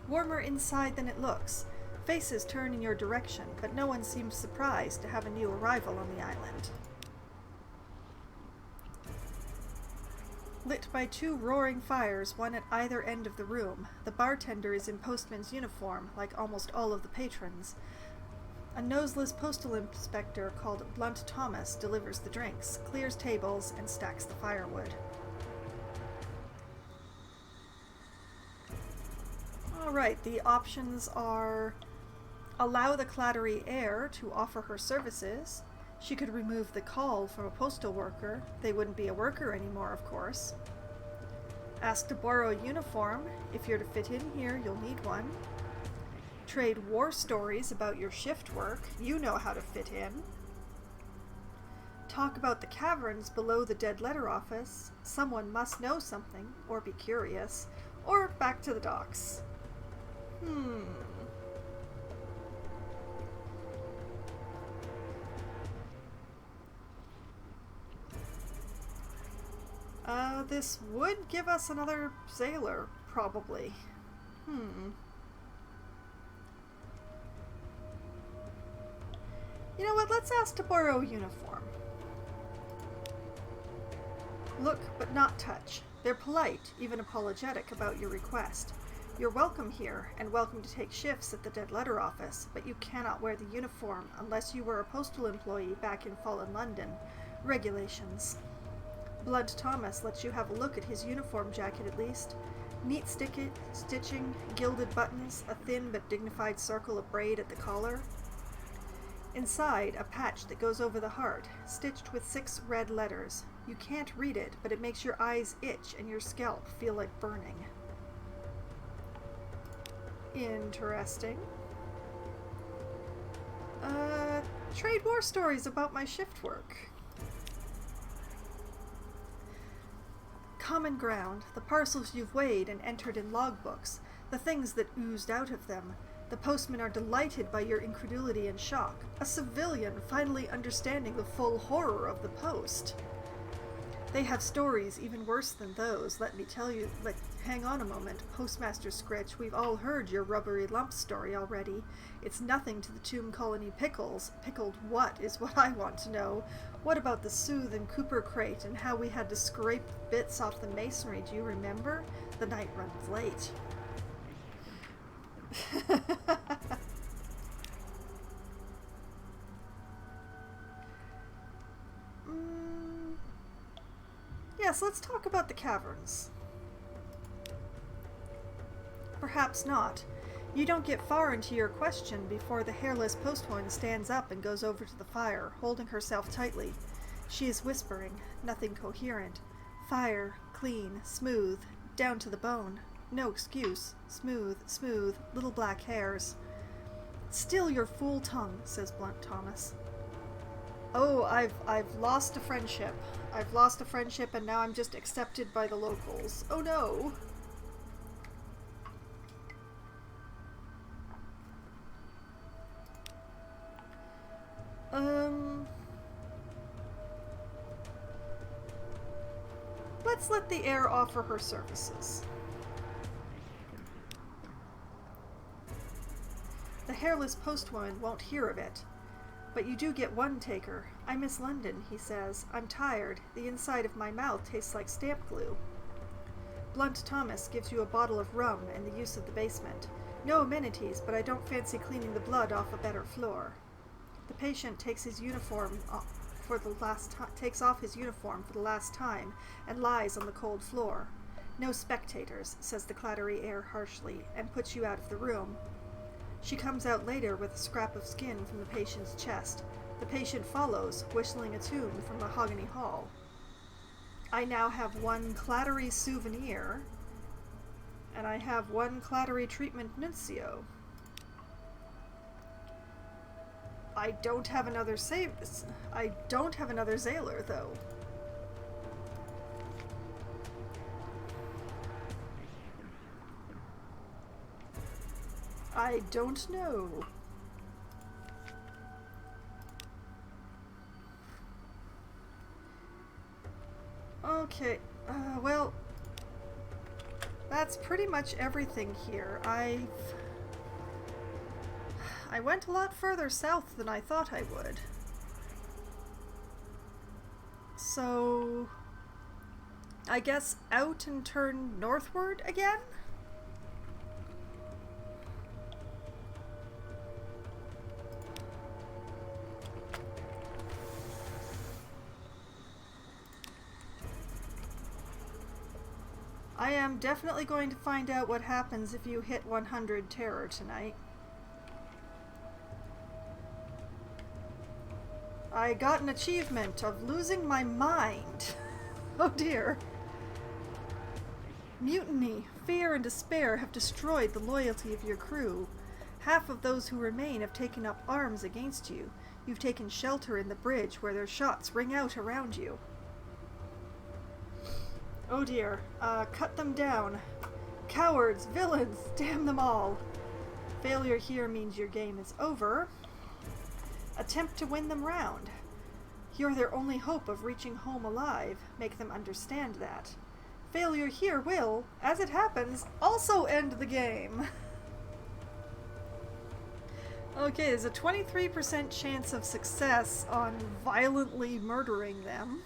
Warmer inside than it looks. Faces turn in your direction, but no one seems surprised to have a new arrival on the island. Lit by 2 roaring fires, one at either end of the room, the bartender is in postman's uniform, like almost all of the patrons. A noseless postal inspector called Blunt Thomas delivers the drinks, clears tables, and stacks the firewood. Alright, the options are: allow the clattery heir to offer her services. She could remove the call from a postal worker. They wouldn't be a worker anymore, of course. Ask to borrow a uniform. If you're to fit in here, you'll need one. Trade war stories about your shift work. You know how to fit in. Talk about the caverns below the dead letter office. Someone must know something, or be curious, or back to the docks. This would give us another sailor, probably. You know what, let's ask to borrow a uniform. Look, but not touch. They're polite, even apologetic about your request. You're welcome here, and welcome to take shifts at the dead letter office, but you cannot wear the uniform unless you were a postal employee back in fallen London. Regulations. Blunt Thomas lets you have a look at his uniform jacket at least. Neat stitching, gilded buttons, a thin but dignified circle of braid at the collar. Inside, a patch that goes over the heart, stitched with 6 red letters. You can't read it, but it makes your eyes itch and your scalp feel like burning. Interesting. Trade war stories about my shift work. Common ground, the parcels you've weighed and entered in logbooks, the things that oozed out of them. The postmen are delighted by your incredulity and shock. A civilian finally understanding the full horror of the post. They have stories even worse than those, let me tell you. Hang on a moment, Postmaster Scritch, we've all heard your rubbery lump story already. It's nothing to the Tomb Colony pickles. Pickled what is what I want to know. What about the Sooth and Cooper crate and how we had to scrape bits off the masonry, do you remember? The night runs late. Yes, let's talk about the caverns. Perhaps not. You don't get far into your question before the hairless postwoman stands up and goes over to the fire, holding herself tightly. She is whispering, nothing coherent. Fire, clean, smooth, down to the bone. No excuse. Smooth, smooth, little black hairs. Still your fool tongue, says Blunt Thomas. Oh, I've lost a friendship. I've lost a friendship and now I'm just accepted by the locals. Oh no! Let's let the heir offer her services. The hairless postwoman won't hear of it. But you do get one taker. I miss London, he says. I'm tired. The inside of my mouth tastes like stamp glue. Blunt Thomas gives you a bottle of rum and the use of the basement. No amenities, but I don't fancy cleaning the blood off a better floor. The patient takes his uniform takes off his uniform for the last time and lies on the cold floor. No spectators, says the clattery air harshly, and puts you out of the room. She comes out later with a scrap of skin from the patient's chest. The patient follows, whistling a tune from Mahogany Hall. I now have one clattery souvenir, and I have one clattery treatment nuncio. I don't have another Zailor, though. I don't know. Okay, well, that's pretty much everything here. I went a lot further south than I thought I would. So, I guess out and turn northward again? I am definitely going to find out what happens if you hit 100 terror tonight. I got an achievement of losing my mind. Oh dear. Mutiny, fear, and despair have destroyed the loyalty of your crew. Half of those who remain have taken up arms against you. You've taken shelter in the bridge where their shots ring out around you. Oh dear. Cut them down. Cowards, villains, damn them all. Failure here means your game is over. Attempt to win them round. You're their only hope of reaching home alive. Make them understand that. Failure here will, as it happens, also end the game. Okay, there's a 23% chance of success on violently murdering them.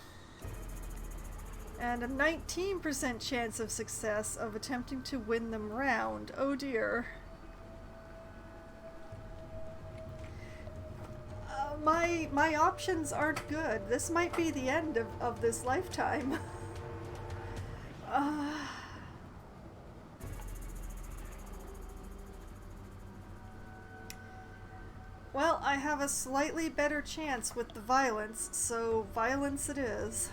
And a 19% chance of success of attempting to win them round. Oh dear. My options aren't good. This might be the end of this lifetime. Well, I have a slightly better chance with the violence, so violence it is.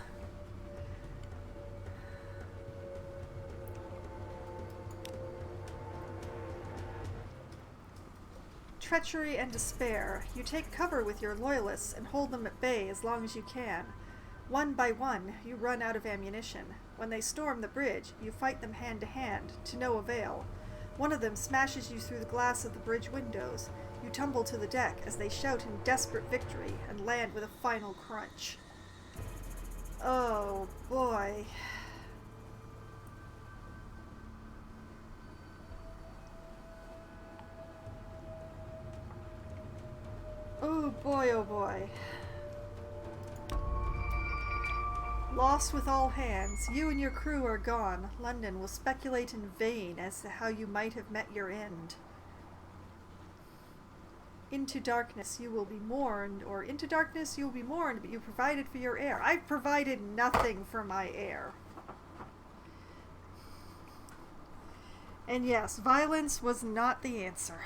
Treachery and despair. You take cover with your loyalists and hold them at bay as long as you can. One by one, you run out of ammunition. When they storm the bridge, you fight them hand to hand, to no avail. One of them smashes you through the glass of the bridge windows. You tumble to the deck as they shout in desperate victory and land with a final crunch. Oh boy. Oh boy, oh boy. Lost with all hands, you and your crew are gone. London will speculate in vain as to how you might have met your end. Into darkness you will be mourned, or into darkness you will be mourned, but you provided for your heir. I've provided nothing for my heir. And yes, violence was not the answer.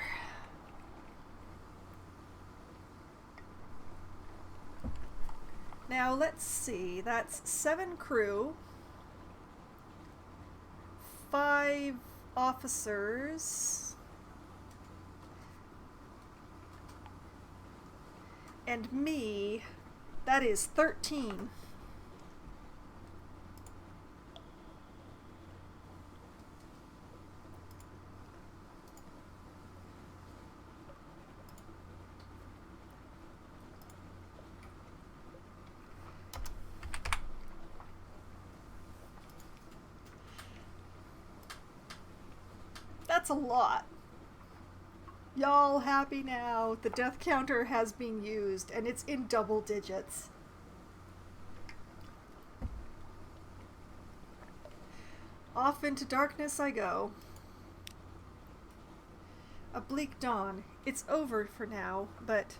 Now, let's see. That's 7 crew, 5 officers, and me. That is 13. That's a lot. Y'all happy now? The death counter has been used, and it's in double digits. Off into darkness I go. A bleak dawn. It's over for now, but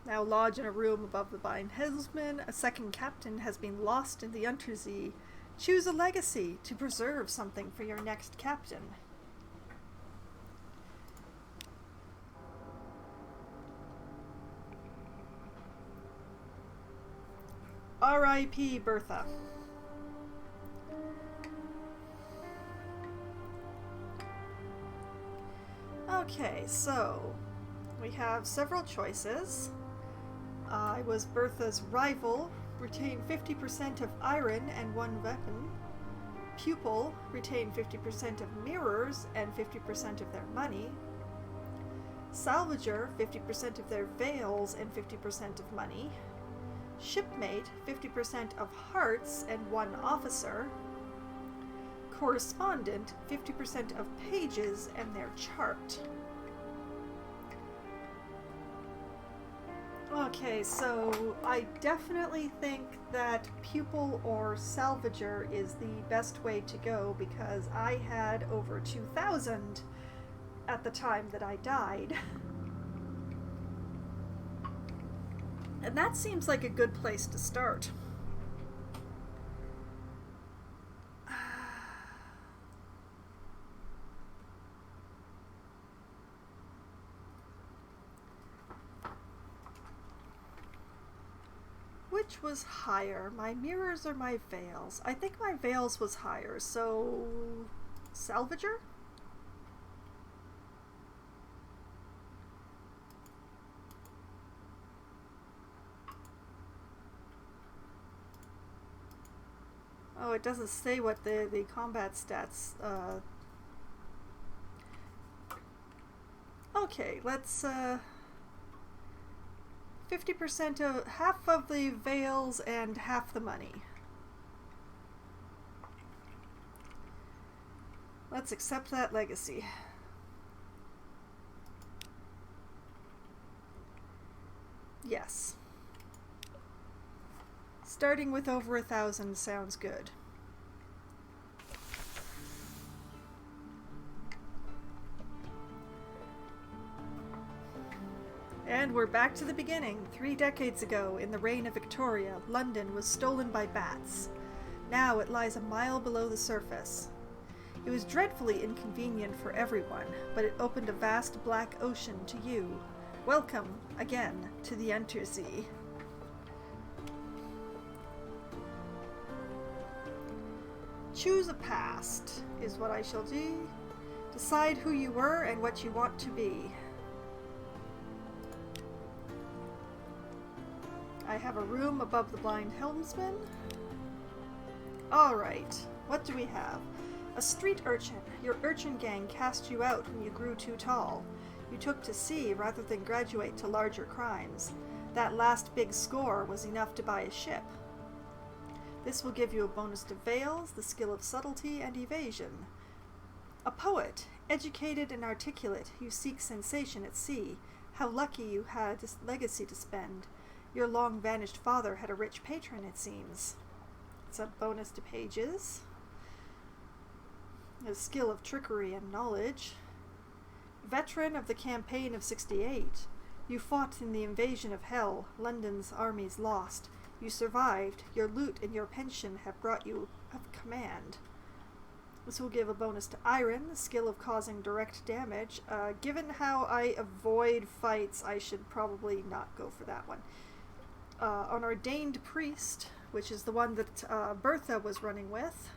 Now lodge in a room above the blind helmsman, a second captain has been lost in the Untersee. Choose a legacy to preserve something for your next captain. R.I.P. Bertha. Okay, so we have several choices. I was Bertha's rival, retained 50% of iron and one weapon. Pupil, retained 50% of mirrors and 50% of their money. Salvager, 50% of their veils and 50% of money. Shipmate, 50% of hearts and one officer. Correspondent, 50% of pages and their chart. Okay, so I definitely think that pupil or salvager is the best way to go because I had over 2,000 at the time that I died. And that seems like a good place to start. Which was higher, my mirrors or my veils? I think my veils was higher, so salvager? Oh, it doesn't say what the combat stats. Okay, let's 50% of half of the veils and half the money. Let's accept that legacy. Yes. Starting with over 1,000 sounds good. And we're back to the beginning. 3 decades ago, in the reign of Victoria, London was stolen by bats. Now it lies a mile below the surface. It was dreadfully inconvenient for everyone, but it opened a vast black ocean to you. Welcome, again, to the Untersee. Choose a past, is what I shall do. Decide who you were and what you want to be. I have a room above the blind helmsman. Alright, what do we have? A street urchin. Your urchin gang cast you out when you grew too tall. You took to sea rather than graduate to larger crimes. That last big score was enough to buy a ship. This will give you a bonus to veils, the skill of subtlety, and evasion. A poet, educated and articulate, you seek sensation at sea. How lucky you had this legacy to spend. Your long-vanished father had a rich patron, it seems. It's a bonus to pages. A skill of trickery and knowledge. Veteran of the campaign of 68. You fought in the invasion of hell. London's armies lost. You survived. Your loot and your pension have brought you up command. This will give a bonus to iron, the skill of causing direct damage. Given how I avoid fights, I should probably not go for that one. An ordained priest, which is the one that Bertha was running with.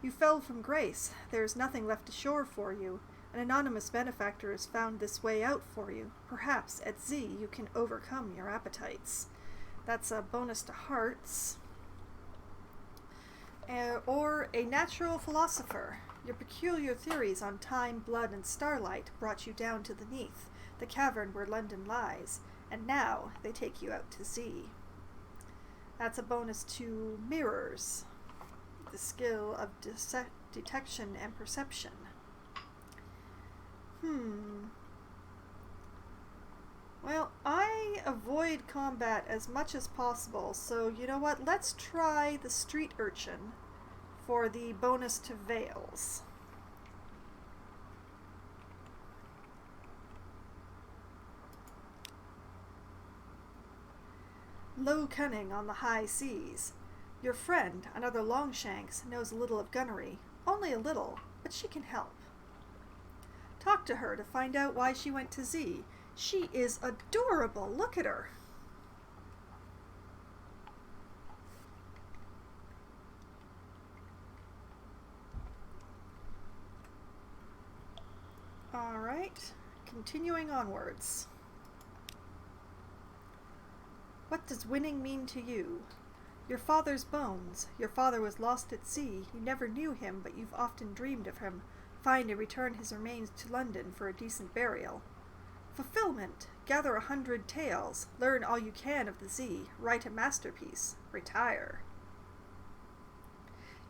You fell from grace. There is nothing left ashore for you. An anonymous benefactor has found this way out for you. Perhaps at Z you can overcome your appetites. That's a bonus to hearts. Or a natural philosopher. Your peculiar theories on time, blood, and starlight brought you down to the Neath, the cavern where London lies, and now they take you out to sea. That's a bonus to mirrors, the skill of detection and perception. Well, I avoid combat as much as possible, so you know what? Let's try the street urchin for the bonus to veils. low cunning on the high seas. Your friend, another Longshanks, knows a little of gunnery. Only a little, but she can help. Talk to her to find out why she went to Z. She is adorable. Look at her. Alright, continuing onwards. What does winning mean to you? Your father's bones. Your father was lost at sea. You never knew him, but you've often dreamed of him. Find and return his remains to London for a decent burial. Fulfillment. Gather 100 tales. Learn all you can of the Z. Write a masterpiece. Retire.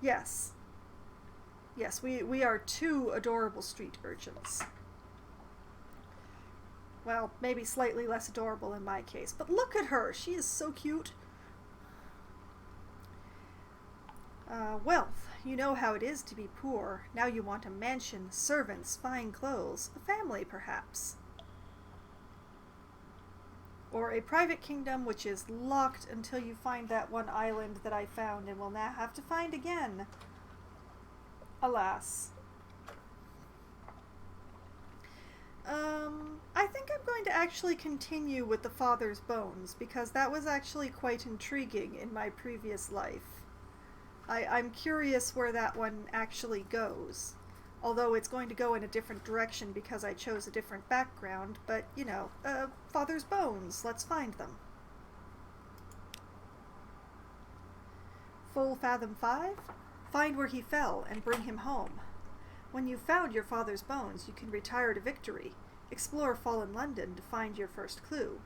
Yes. Yes, we are two adorable street urchins. Well, maybe slightly less adorable in my case, but look at her! She is so cute. Wealth. You know how it is to be poor. Now you want a mansion, servants, fine clothes, a family, perhaps. Or a private kingdom which is locked until you find that one island that I found and will now have to find again. Alas. I think I'm going to actually continue with the father's bones, because that was actually quite intriguing in my previous life. I'm curious where that one actually goes. Although it's going to go in a different direction because I chose a different background, but, you know, father's bones, let's find them. Full Fathom 5? Find where he fell and bring him home. When you've found your father's bones, you can retire to victory. Explore fallen London to find your first clue.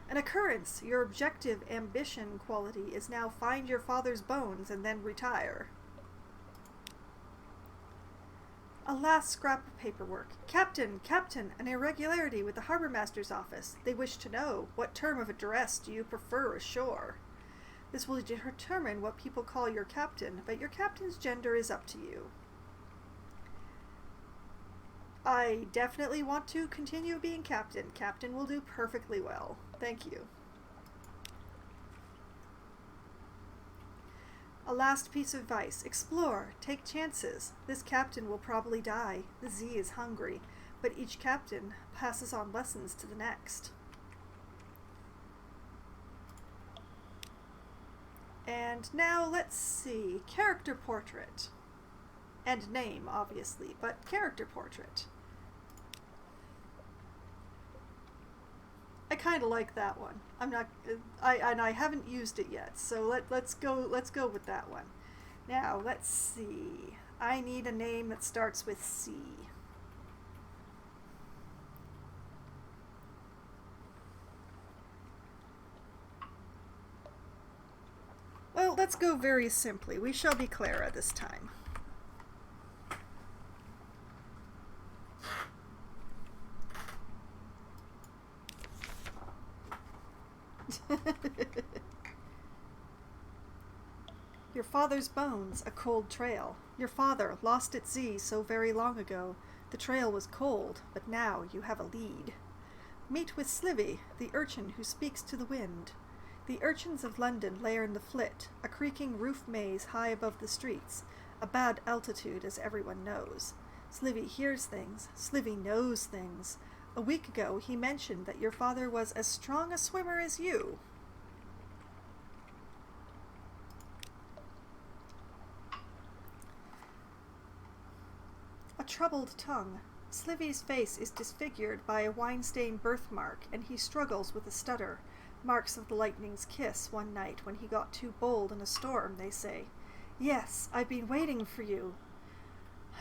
An occurrence. Your objective ambition quality is now find your father's bones and then retire. A last scrap of paperwork. Captain, an irregularity with the Harbour Master's office. They wish to know, what term of address do you prefer ashore? This will determine what people call your captain, but your captain's gender is up to you. I definitely want to continue being captain. Captain will do perfectly well. Thank you. A last piece of advice. Explore. Take chances. This captain will probably die. The Z is hungry, but each captain passes on lessons to the next. And now let's see. Character portrait. And name, obviously, but character portrait. I kind of like that one. I haven't used it yet, so let's go with that one. Now, let's see. I need a name that starts with C. Well, let's go very simply. We shall be Clara this time. Your father's bones, a cold trail. Your father, lost at sea so very long ago. The trail was cold, but now you have a lead. Meet with Slivy, the urchin who speaks to the wind. The urchins of London lair in the Flit, a creaking roof maze high above the streets, a bad altitude as everyone knows. Slivy hears things, Slivy knows things. A week ago he mentioned that your father was as strong a swimmer as you. A troubled tongue. Slivy's face is disfigured by a wine-stained birthmark, and he struggles with a stutter. Marks of the lightning's kiss one night when he got too bold in a storm, they say. Yes, I've been waiting for you.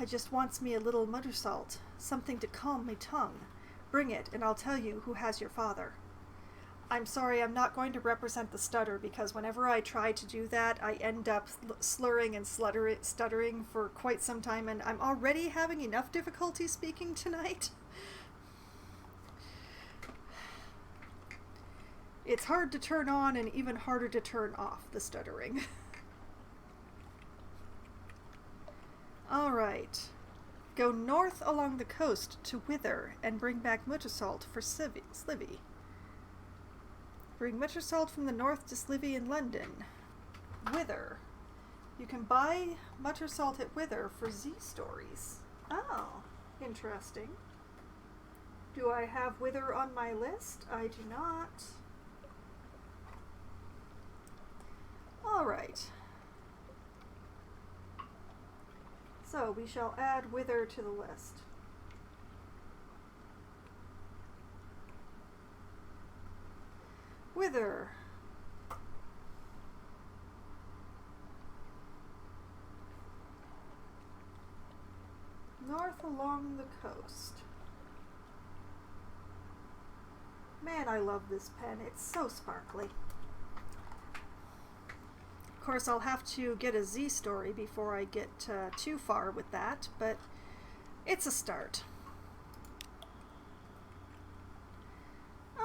I just wants me a little mudder salt, something to calm me tongue. Bring it, and I'll tell you who has your father. I'm sorry, I'm not going to represent the stutter, because whenever I try to do that, I end up slurring and stuttering for quite some time, and I'm already having enough difficulty speaking tonight. It's hard to turn on and even harder to turn off the stuttering. Alright. Go north along the coast to Wither and bring back Muttersalt for Slivy. Bring mutter salt from the north to Slivy in London. Wither. You can buy mutter salt at Wither for Z stories. Oh, interesting. Do I have Wither on my list? I do not. Alright. So we shall add Wither to the list. Wither. North along the coast. Man, I love this pen. It's so sparkly. Of course, I'll have to get a Z story before I get too far with that, but it's a start.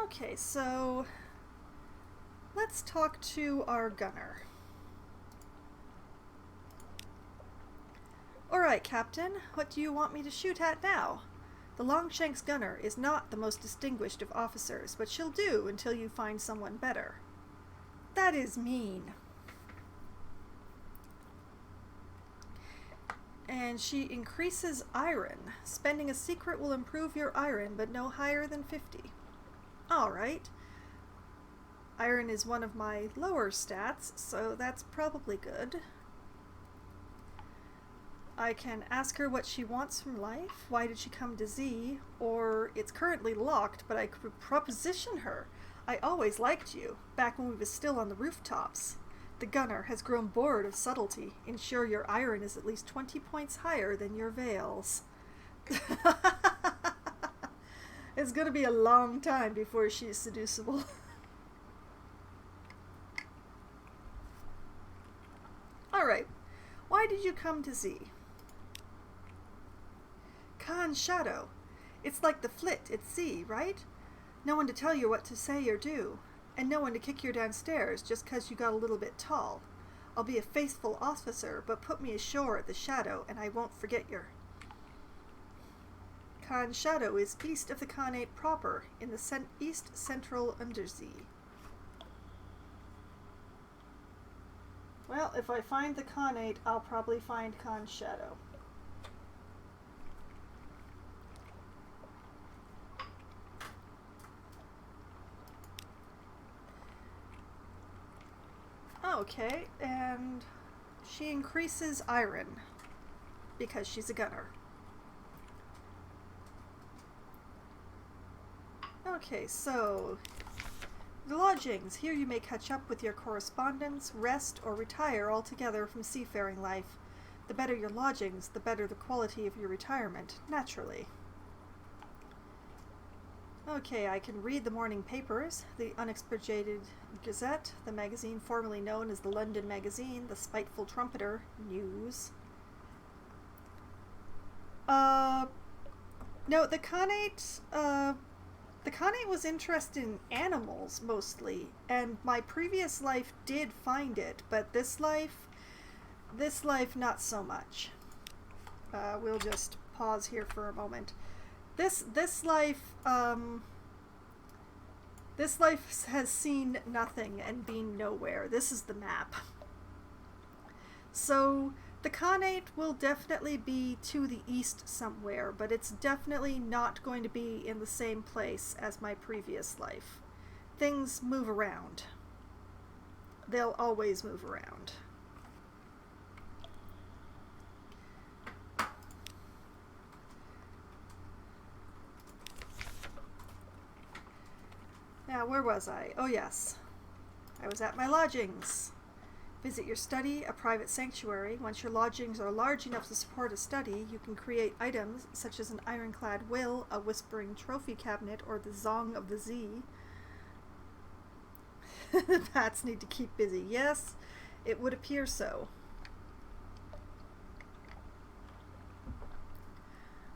Okay, so let's talk to our gunner. Alright, Captain, what do you want me to shoot at now? The Longshanks gunner is not the most distinguished of officers, but she'll do until you find someone better. That is mean. And she increases iron. Spending a secret will improve your iron, but no higher than 50. Alright. Iron is one of my lower stats, so that's probably good. I can ask her what she wants from life, why did she come to Z, or it's currently locked, but I could proposition her. I always liked you, back when we was still on the rooftops. The gunner has grown bored of subtlety. Ensure your iron is at least 20 points higher than your veils. It's gonna be a long time before she's seducible. Alright, why did you come to Z? Khan's shadow. It's like the flit at sea, right? No one to tell you what to say or do, and no one to kick you downstairs just 'cause you got a little bit tall. I'll be a faithful officer, but put me ashore at the shadow, and I won't forget you. Khan's shadow is east of the Khanate proper, in the east central Undersea. Well, if I find the Khanate, I'll probably find Khan's shadow. Okay, and she increases iron because she's a gunner. Okay, so the lodgings. Here you may catch up with your correspondence, rest, or retire altogether from seafaring life. The better your lodgings, the better the quality of your retirement, naturally. Okay, I can read the morning papers, the Unexpurgated Gazette, the magazine formerly known as the London Magazine, the Spiteful Trumpeter, News. No, the Khanate was interested in animals, mostly, and my previous life did find it, but this life, not so much. We'll just pause here for a moment. This life has seen nothing and been nowhere. This is the map. So the Khanate will definitely be to the east somewhere, but it's definitely not going to be in the same place as my previous life. Things move around. They'll always move around. Now, where was I? Oh, yes. I was at my lodgings. Visit your study, a private sanctuary. Once your lodgings are large enough to support a study, you can create items such as an ironclad will, a whispering trophy cabinet, or the Zong of the Z. The bats need to keep busy. Yes, it would appear so.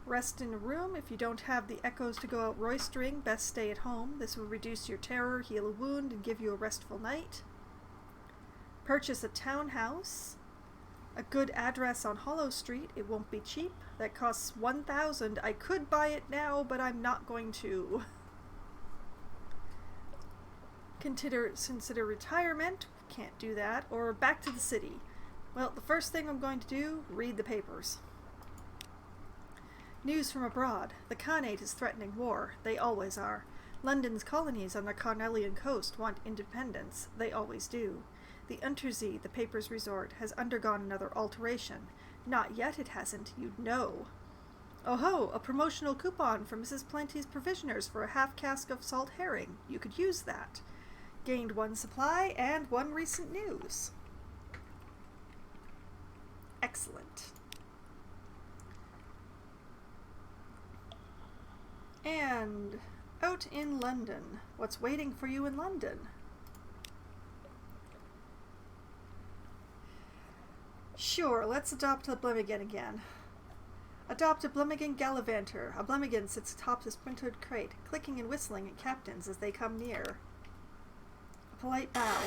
Rest in a room. If you don't have the echoes to go out roistering, best stay at home. This will reduce your terror, heal a wound, and give you a restful night. Purchase a townhouse. A good address on Hollow Street. It won't be cheap. That costs 1,000. I could buy it now, but I'm not going to. Consider retirement. Can't do that. Or back to the city. Well, the first thing I'm going to do, read the papers. News from abroad. The Khanate is threatening war. They always are. London's colonies on the Carnelian coast want independence. They always do. The Untersee, the paper's resort, has undergone another alteration. Not yet it hasn't, you'd know. Oh ho, a promotional coupon for Mrs. Plenty's provisioners for a half-cask of salt herring. You could use that. Gained one supply and one recent news. Excellent. And out in London. What's waiting for you in London? Sure, let's adopt a Blemmigan again. Adopt a Blemmigan Gallivanter. A Blemmigan sits atop the splintered crate, clicking and whistling at captains as they come near. A polite bow.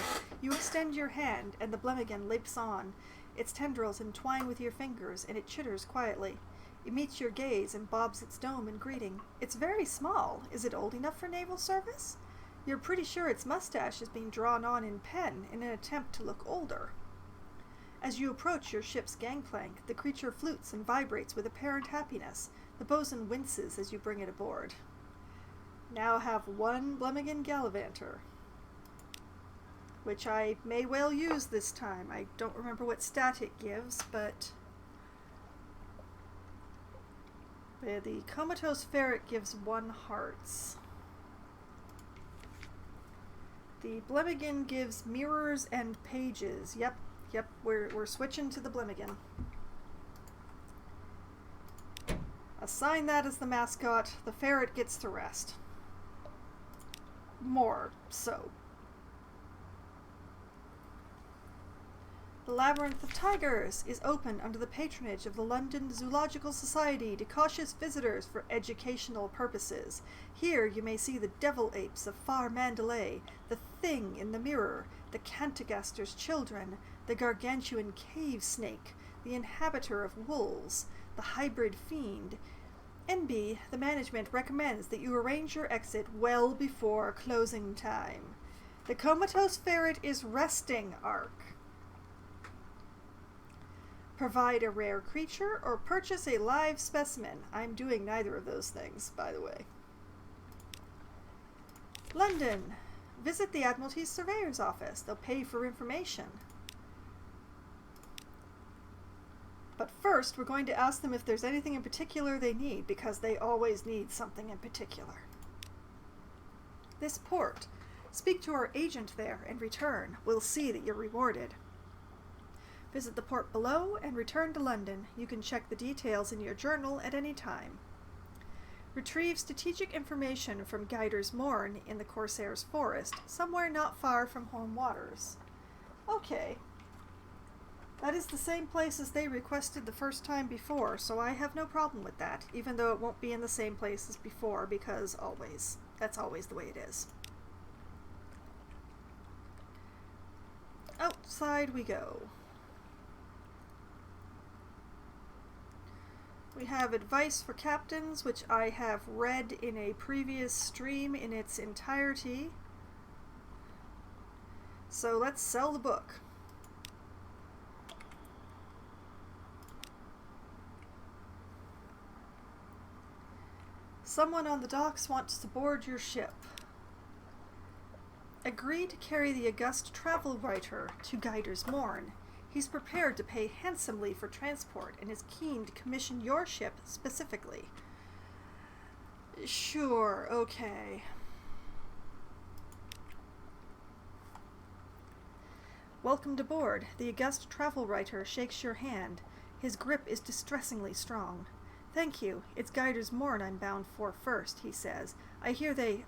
You extend your hand, and the Blemmigan leaps on. Its tendrils entwine with your fingers, and it chitters quietly. It meets your gaze and bobs its dome in greeting. It's very small. Is it old enough for naval service? You're pretty sure its mustache is being drawn on in pen in an attempt to look older. As you approach your ship's gangplank, the creature flutes and vibrates with apparent happiness. The bosun winces as you bring it aboard. Now have one Blemmigan Gallivanter, which I may well use this time. I don't remember what stat it gives, but the Comatose Ferret gives 1 hearts. The Blemmigan gives mirrors and pages. Yep, we're switching to the Blemmigan. Assign that as the mascot. The ferret gets to rest. More so. The Labyrinth of Tigers is open under the patronage of the London Zoological Society to cautious visitors for educational purposes. Here you may see the devil apes of far Mandalay, the thing in the mirror, the Cantagaster's children, the gargantuan cave snake, the inhabitor of wolves, the hybrid fiend. NB, the management recommends that you arrange your exit well before closing time. The Comatose Ferret is resting, Ark. Provide a rare creature or purchase a live specimen. I'm doing neither of those things, by the way. London. Visit the Admiralty's Surveyor's Office. They'll pay for information. But first, we're going to ask them if there's anything in particular they need, because they always need something in particular. This port. Speak to our agent there and return. We'll see that you're rewarded. Visit the port below and return to London. You can check the details in your journal at any time. Retrieve strategic information from Guiders Morn in the Corsairs Forest, somewhere not far from home waters. Okay. That is the same place as they requested the first time before, so I have no problem with that, even though it won't be in the same place as before, because always. That's always the way it is. Outside we go. We have advice for captains, which I have read in a previous stream in its entirety. So let's sell the book. Someone on the docks wants to board your ship. Agree to carry the august travel writer to Guiders Morn. He's prepared to pay handsomely for transport and is keen to commission your ship specifically. Sure, okay. Welcome to board. The august travel writer shakes your hand. His grip is distressingly strong. Thank you. It's Guiders Morn I'm bound for first, he says. I hear they...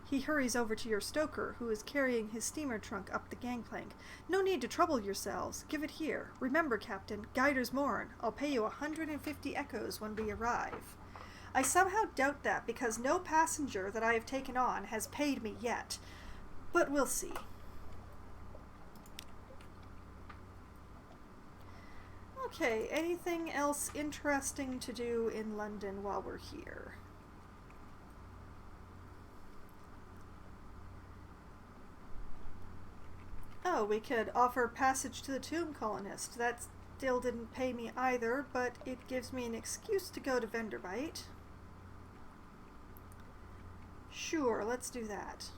He hurries over to your stoker, who is carrying his steamer trunk up the gangplank. No need to trouble yourselves. Give it here. Remember, Captain, Guiders Morn. I'll pay you 150 echoes when we arrive. I somehow doubt that, because no passenger that I have taken on has paid me yet. But we'll see. Okay, anything else interesting to do in London while we're here? we could offer passage to the tomb colonist. That still didn't pay me either, but it gives me an excuse to go to Venderbite. Sure, let's do that.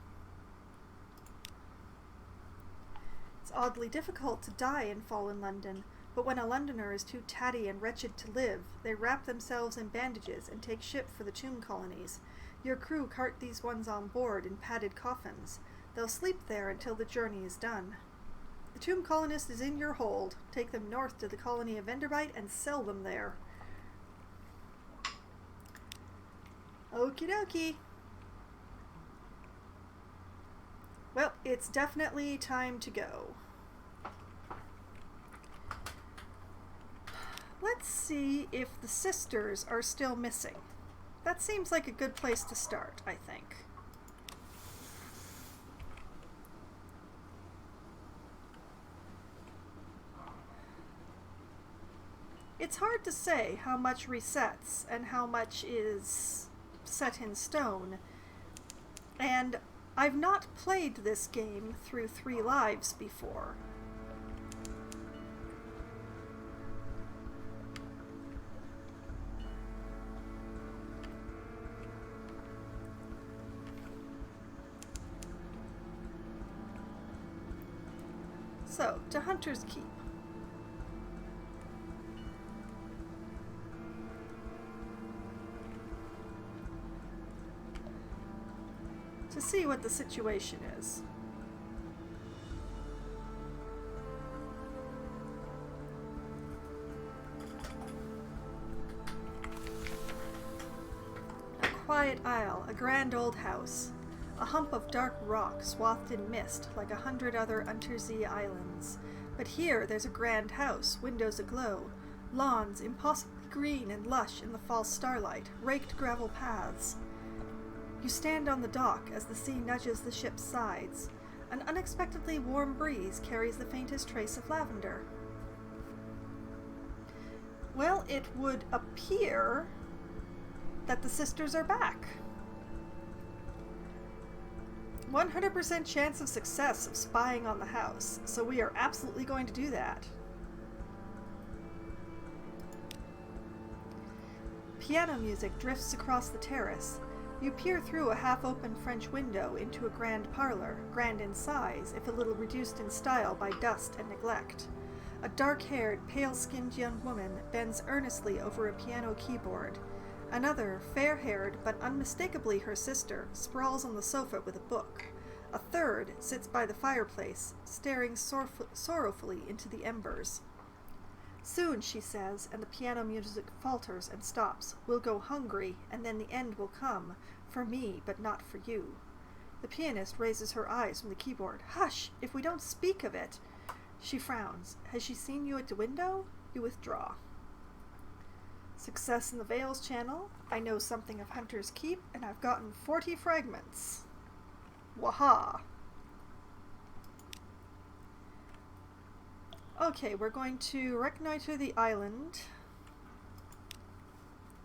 It's oddly difficult to die in fallen London, but when a Londoner is too tatty and wretched to live, they wrap themselves in bandages and take ship for the tomb colonies. Your crew cart these ones on board in padded coffins. They'll sleep there until the journey is done. The tomb colonist is in your hold. Take them north to the colony of Venderbite and sell them there. Okie dokie. Well, it's definitely time to go. Let's see if the sisters are still missing. That seems like a good place to start, I think. It's hard to say how much resets and how much is set in stone. And I've not played this game through 3 lives before. So, to Hunter's Keep. To see what the situation is. A quiet isle, a grand old house. A hump of dark rock swathed in mist like 100 other Untersee islands. But here there's a grand house, windows aglow, lawns impossibly green and lush in the false starlight, raked gravel paths. You stand on the dock as the sea nudges the ship's sides. An unexpectedly warm breeze carries the faintest trace of lavender. Well, it would appear that the sisters are back. 100% chance of success of spying on the house, so we are absolutely going to do that. Piano music drifts across the terrace. You peer through a half-open French window into a grand parlor, grand in size, if a little reduced in style by dust and neglect. A dark-haired, pale-skinned young woman bends earnestly over a piano keyboard. Another, fair-haired, but unmistakably her sister, sprawls on the sofa with a book. A third sits by the fireplace, staring sorrowfully into the embers. Soon, she says, and the piano music falters and stops. We'll go hungry, and then the end will come. For me, but not for you. The pianist raises her eyes from the keyboard. Hush! If we don't speak of it! She frowns. Has she seen you at the window? You withdraw. Success in the Vales channel. I know something of Hunter's Keep, and I've gotten 40 fragments. Waha! Okay, we're going to reconnoiter the island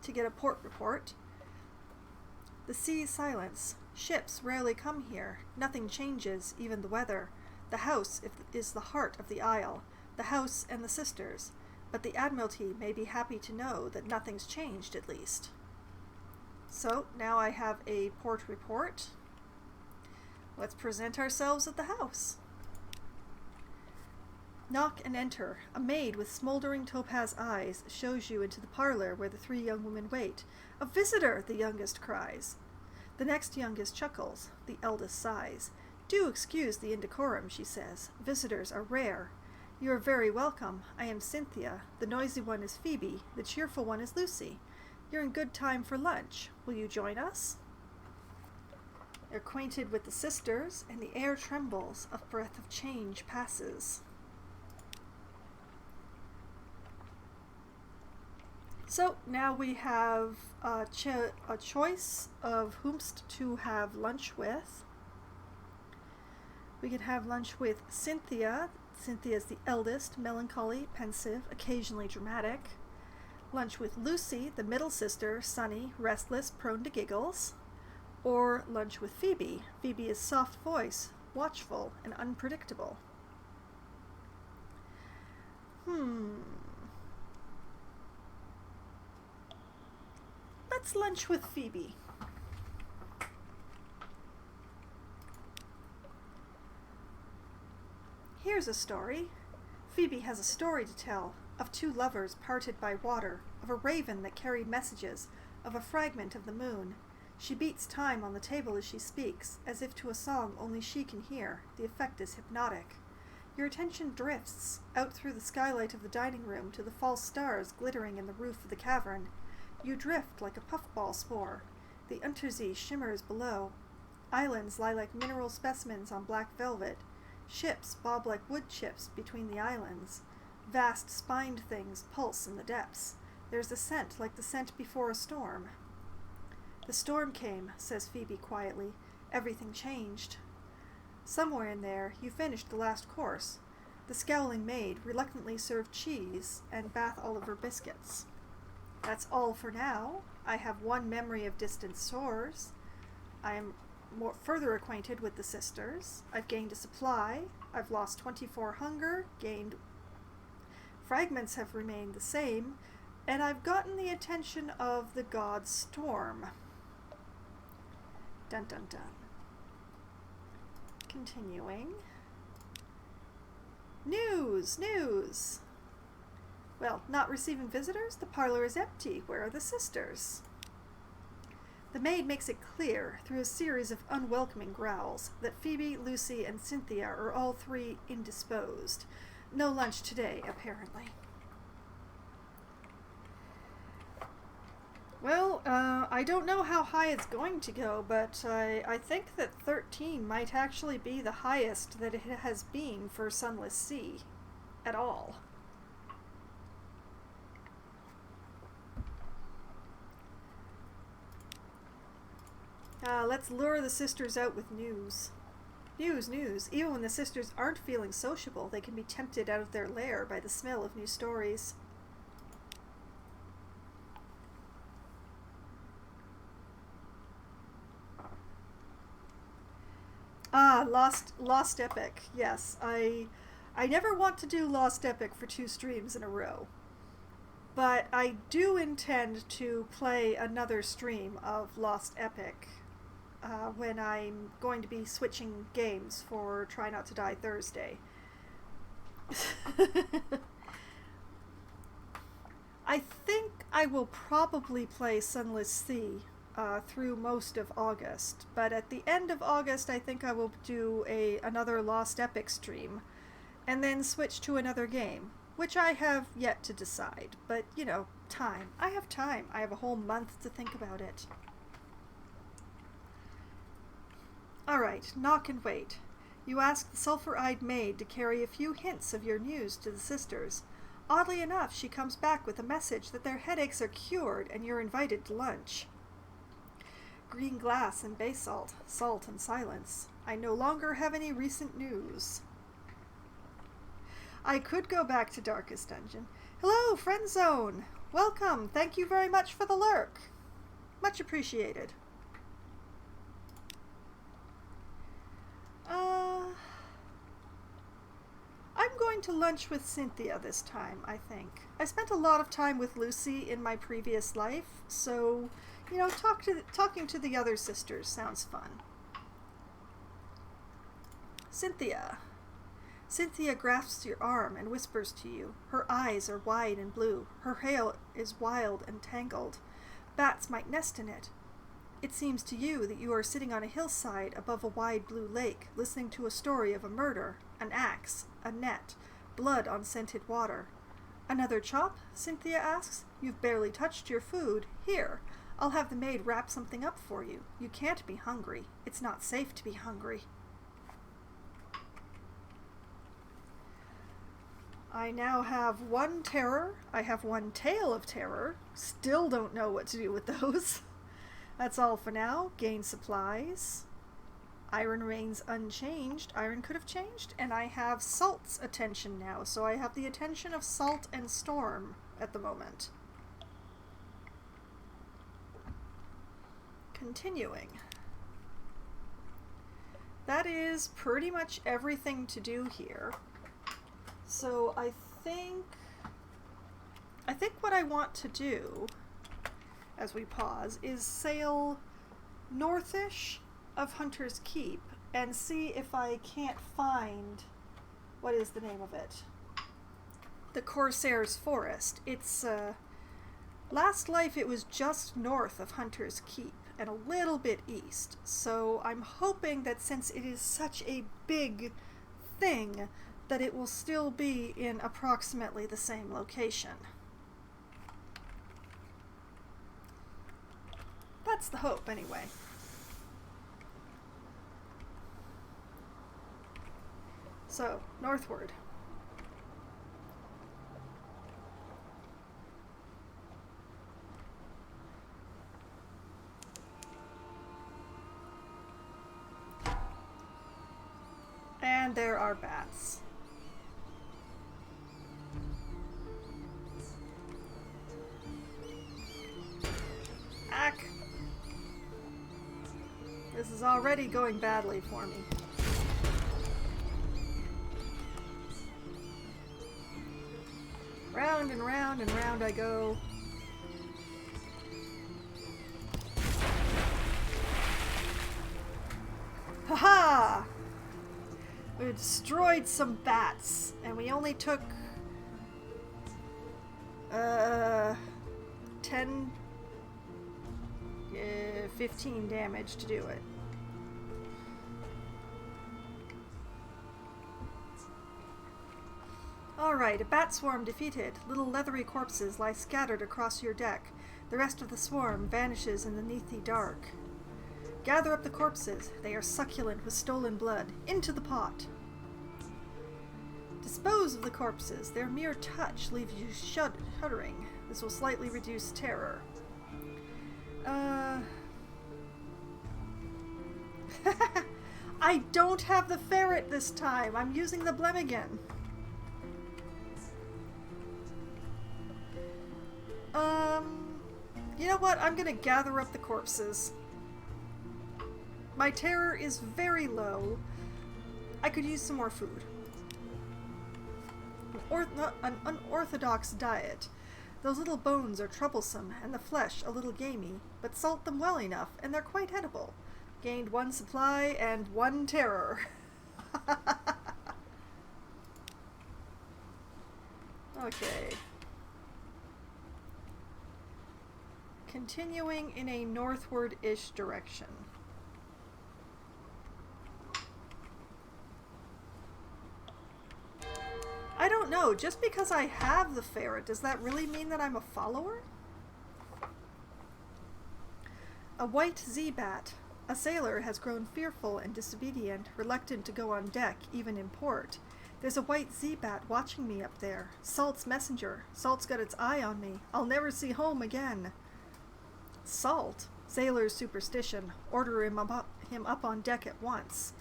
to get a port report. The sea silence. Ships rarely come here. Nothing changes, even the weather. The house is the heart of the isle. The house and the sisters. But the Admiralty may be happy to know that nothing's changed, at least. So, now I have a port report. Let's present ourselves at the house. Knock and enter. A maid with smoldering topaz eyes shows you into the parlor where the 3 young women wait. A visitor, the youngest cries. The next youngest chuckles. The eldest sighs. Do excuse the indecorum, she says. Visitors are rare. You are very welcome. I am Cynthia. The noisy one is Phoebe. The cheerful one is Lucy. You're in good time for lunch. Will you join us? You're acquainted with the sisters, and the air trembles. A breath of change passes. So now we have a choice of whomst to have lunch with. We can have lunch with Cynthia. Cynthia is the eldest, melancholy, pensive, occasionally dramatic. Lunch with Lucy, the middle sister, sunny, restless, prone to giggles. Or lunch with Phoebe. Phoebe is soft voice, watchful, and unpredictable. Let's lunch with Phoebe. Here's a story. Phoebe has a story to tell, of two lovers parted by water, of a raven that carried messages, of a fragment of the moon. She beats time on the table as she speaks, as if to a song only she can hear. The effect is hypnotic. Your attention drifts out through the skylight of the dining room to the false stars glittering in the roof of the cavern. You drift like a puffball spore. The Untersee shimmers below. Islands lie like mineral specimens on black velvet. Ships bob like wood chips between the islands. Vast spined things pulse in the depths. There's a scent like the scent before a storm. The storm came, says Phoebe quietly. Everything changed. Somewhere in there, you finished the last course. The scowling maid reluctantly served cheese and Bath Oliver biscuits. That's all for now. I have one memory of distant shores. I am further acquainted with the sisters. I've gained a supply. I've lost 24 hunger, gained... Fragments have remained the same, and I've gotten the attention of the god Storm. Dun dun dun. Continuing. News! Well, not receiving visitors? The parlor is empty. Where are the sisters? The maid makes it clear, through a series of unwelcoming growls, that Phoebe, Lucy, and Cynthia are all three indisposed. No lunch today, apparently. Well, I don't know how high it's going to go, but I think that 13 might actually be the highest that it has been for Sunless Sea at all. Let's lure the sisters out with news. News. Even when the sisters aren't feeling sociable, they can be tempted out of their lair by the smell of new stories. Lost Epic. Yes, I never want to do Lost Epic for 2 streams in a row. But I do intend to play another stream of Lost Epic when I'm going to be switching games for Try Not to Die Thursday. I think I will probably play Sunless Sea through most of August, but at the end of August I think I will do another Lost Epic stream and then switch to another game, which I have yet to decide. But, you know, time. I have time. I have a whole month to think about it. Alright, knock and wait. You ask the sulphur-eyed maid to carry a few hints of your news to the sisters. Oddly enough, she comes back with a message that their headaches are cured and you're invited to lunch. Green glass and basalt, salt and silence. I no longer have any recent news. I could go back to Darkest Dungeon. Hello, Friend Zone! Welcome! Thank you very much for the lurk. Much appreciated. I'm going to lunch with Cynthia this time, I think. I spent a lot of time with Lucy in my previous life, so, you know, talking to the other sisters sounds fun. Cynthia. Cynthia grasps your arm and whispers to you. Her eyes are wide and blue. Her hair is wild and tangled. Bats might nest in it. It seems to you that you are sitting on a hillside above a wide blue lake, listening to a story of a murder, an axe, a net, blood on scented water. Another chop? Cynthia asks. You've barely touched your food. Here, I'll have the maid wrap something up for you. You can't be hungry. It's not safe to be hungry. I now have 1 terror. I have 1 tale of terror. Still don't know what to do with those. That's all for now. Gain supplies. Iron remains unchanged. Iron could have changed. And I have Salt's attention now. So I have the attention of Salt and Storm at the moment. Continuing. That is pretty much everything to do here. So I think what I want to do, as we pause, is sail northish of Hunter's Keep and see if I can't find, what is the name of it? The Corsairs Forest. It's, last life it was just north of Hunter's Keep and a little bit east. So I'm hoping that since it is such a big thing, that it will still be in approximately the same location. That's the hope, anyway. So, northward. And there are bats. Ack! This is already going badly for me. Round and round and round I go. Haha! We destroyed some bats, and we only took 15 damage to do it. Alright, a bat swarm defeated. Little leathery corpses lie scattered across your deck. The rest of the swarm vanishes in the neathly dark. Gather up the corpses. They are succulent with stolen blood. Into the pot. Dispose of the corpses. Their mere touch leaves you shuddering. This will slightly reduce terror. I don't have the ferret this time. I'm using the Blemigan. You know what? I'm gonna gather up the corpses. My terror is very low. I could use some more food. An unorthodox diet. Those little bones are troublesome, and the flesh a little gamey, but salt them well enough, and they're quite edible. Gained 1 supply and 1 terror. Okay. Continuing in a northward-ish direction. I don't know, just because I have the ferret, does that really mean that I'm a follower? A white Z-bat. A sailor has grown fearful and disobedient, reluctant to go on deck, even in port. There's a white Z-bat watching me up there. Salt's messenger. Salt's got its eye on me. I'll never see home again. Salt? Sailor's superstition. Order him up on deck at once.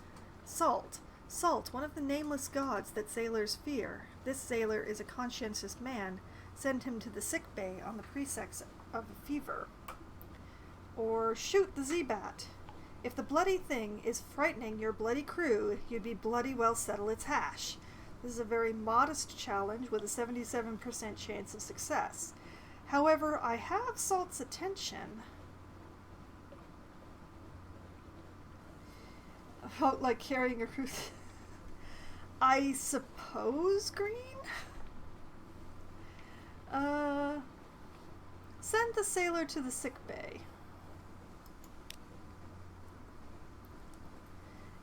Salt. Salt, one of the nameless gods that sailors fear. This sailor is a conscientious man. Send him to the sick bay on the pretext of a fever. Or shoot the Z-bat. If the bloody thing is frightening your bloody crew, you'd be bloody well settle its hash. This is a very modest challenge with a 77% chance of success. However, I have Salt's attention. About like carrying a crew. I suppose green? Send the sailor to the sick bay.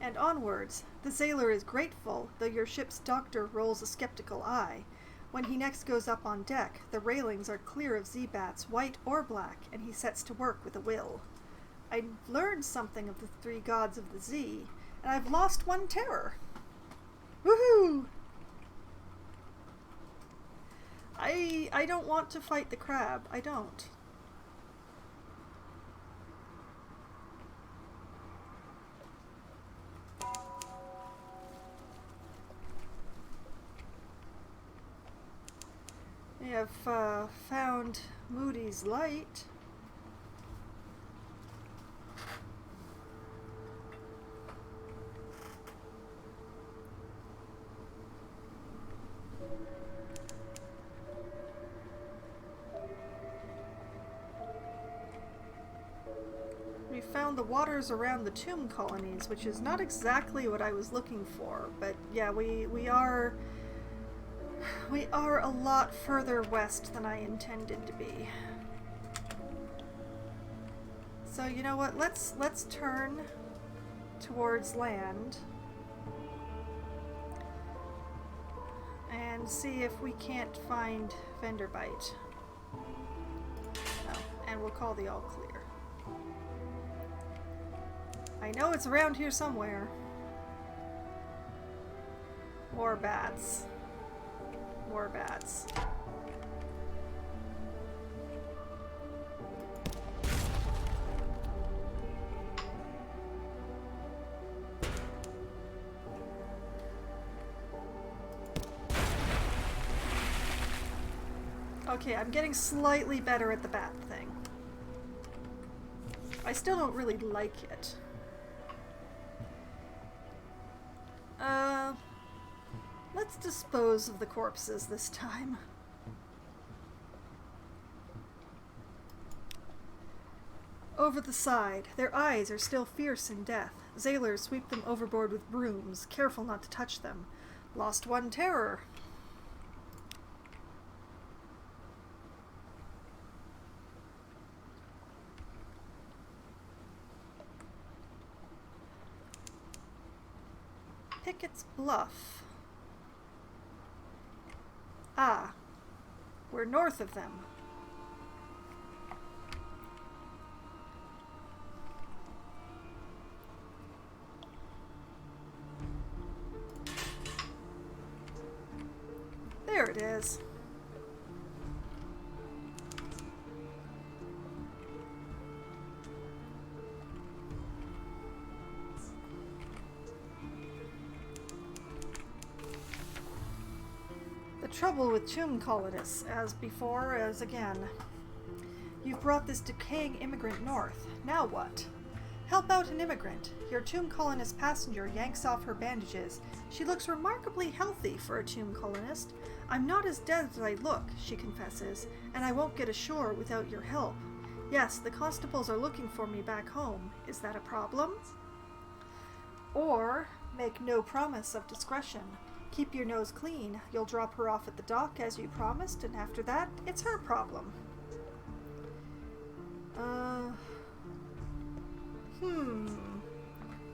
And onwards. The sailor is grateful, though your ship's doctor rolls a skeptical eye. When he next goes up on deck, the railings are clear of Z-bats, white or black, and he sets to work with a will. I've learned something of the 3 gods of the Z, and I've lost 1 terror. Woohoo! I don't want to fight the crab. I don't. We have found Moody's light. we found the waters around the tomb colonies, which is not exactly what I was looking for, but yeah, we are a lot further west than I intended to be. So you know what, let's turn towards land and see if we can't find Venderbite. Oh, and we'll call the all clear. I know it's around here somewhere. More bats. More bats. Okay, I'm getting slightly better at the bat thing. I still don't really like it. Let's dispose of the corpses this time. Over the side. Their eyes are still fierce in death. Sailors sweep them overboard with brooms, careful not to touch them. Lost one terror. Pickett's Bluff. Ah, we're north of them. There it is. Trouble with tomb colonists, as before as again. You've brought this decaying immigrant north. Now what? Help out an immigrant. Your tomb colonist passenger yanks off her bandages. She looks remarkably healthy for a tomb colonist. I'm not as dead as I look, she confesses, and I won't get ashore without your help. Yes, the constables are looking for me back home. Is that a problem? Or make no promise of discretion. Keep your nose clean. You'll drop her off at the dock as you promised, and after that, it's her problem.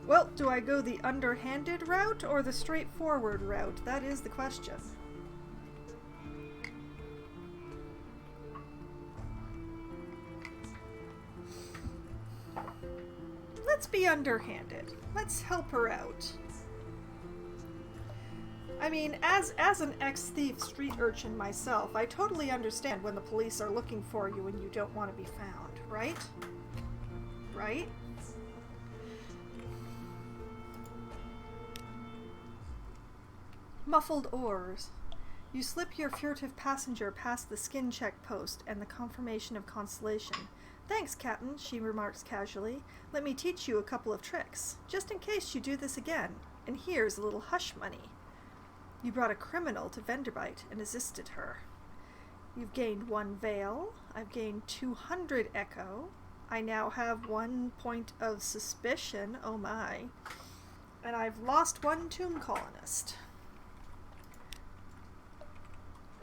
Well, do I go the underhanded route or the straightforward route? That is the question. Let's be underhanded. Let's help her out. I mean, as an ex-thief street urchin myself, I totally understand when the police are looking for you and you don't want to be found, right? Right? Muffled oars. You slip your furtive passenger past the skin check post and the confirmation of constellation. Thanks, Captain, she remarks casually. Let me teach you a couple of tricks, just in case you do this again. And here's a little hush money. You brought a criminal to Venderbite and assisted her. You've gained 1 veil. I've gained 200 echo. I now have 1 point of suspicion. Oh my. And I've lost 1 tomb colonist.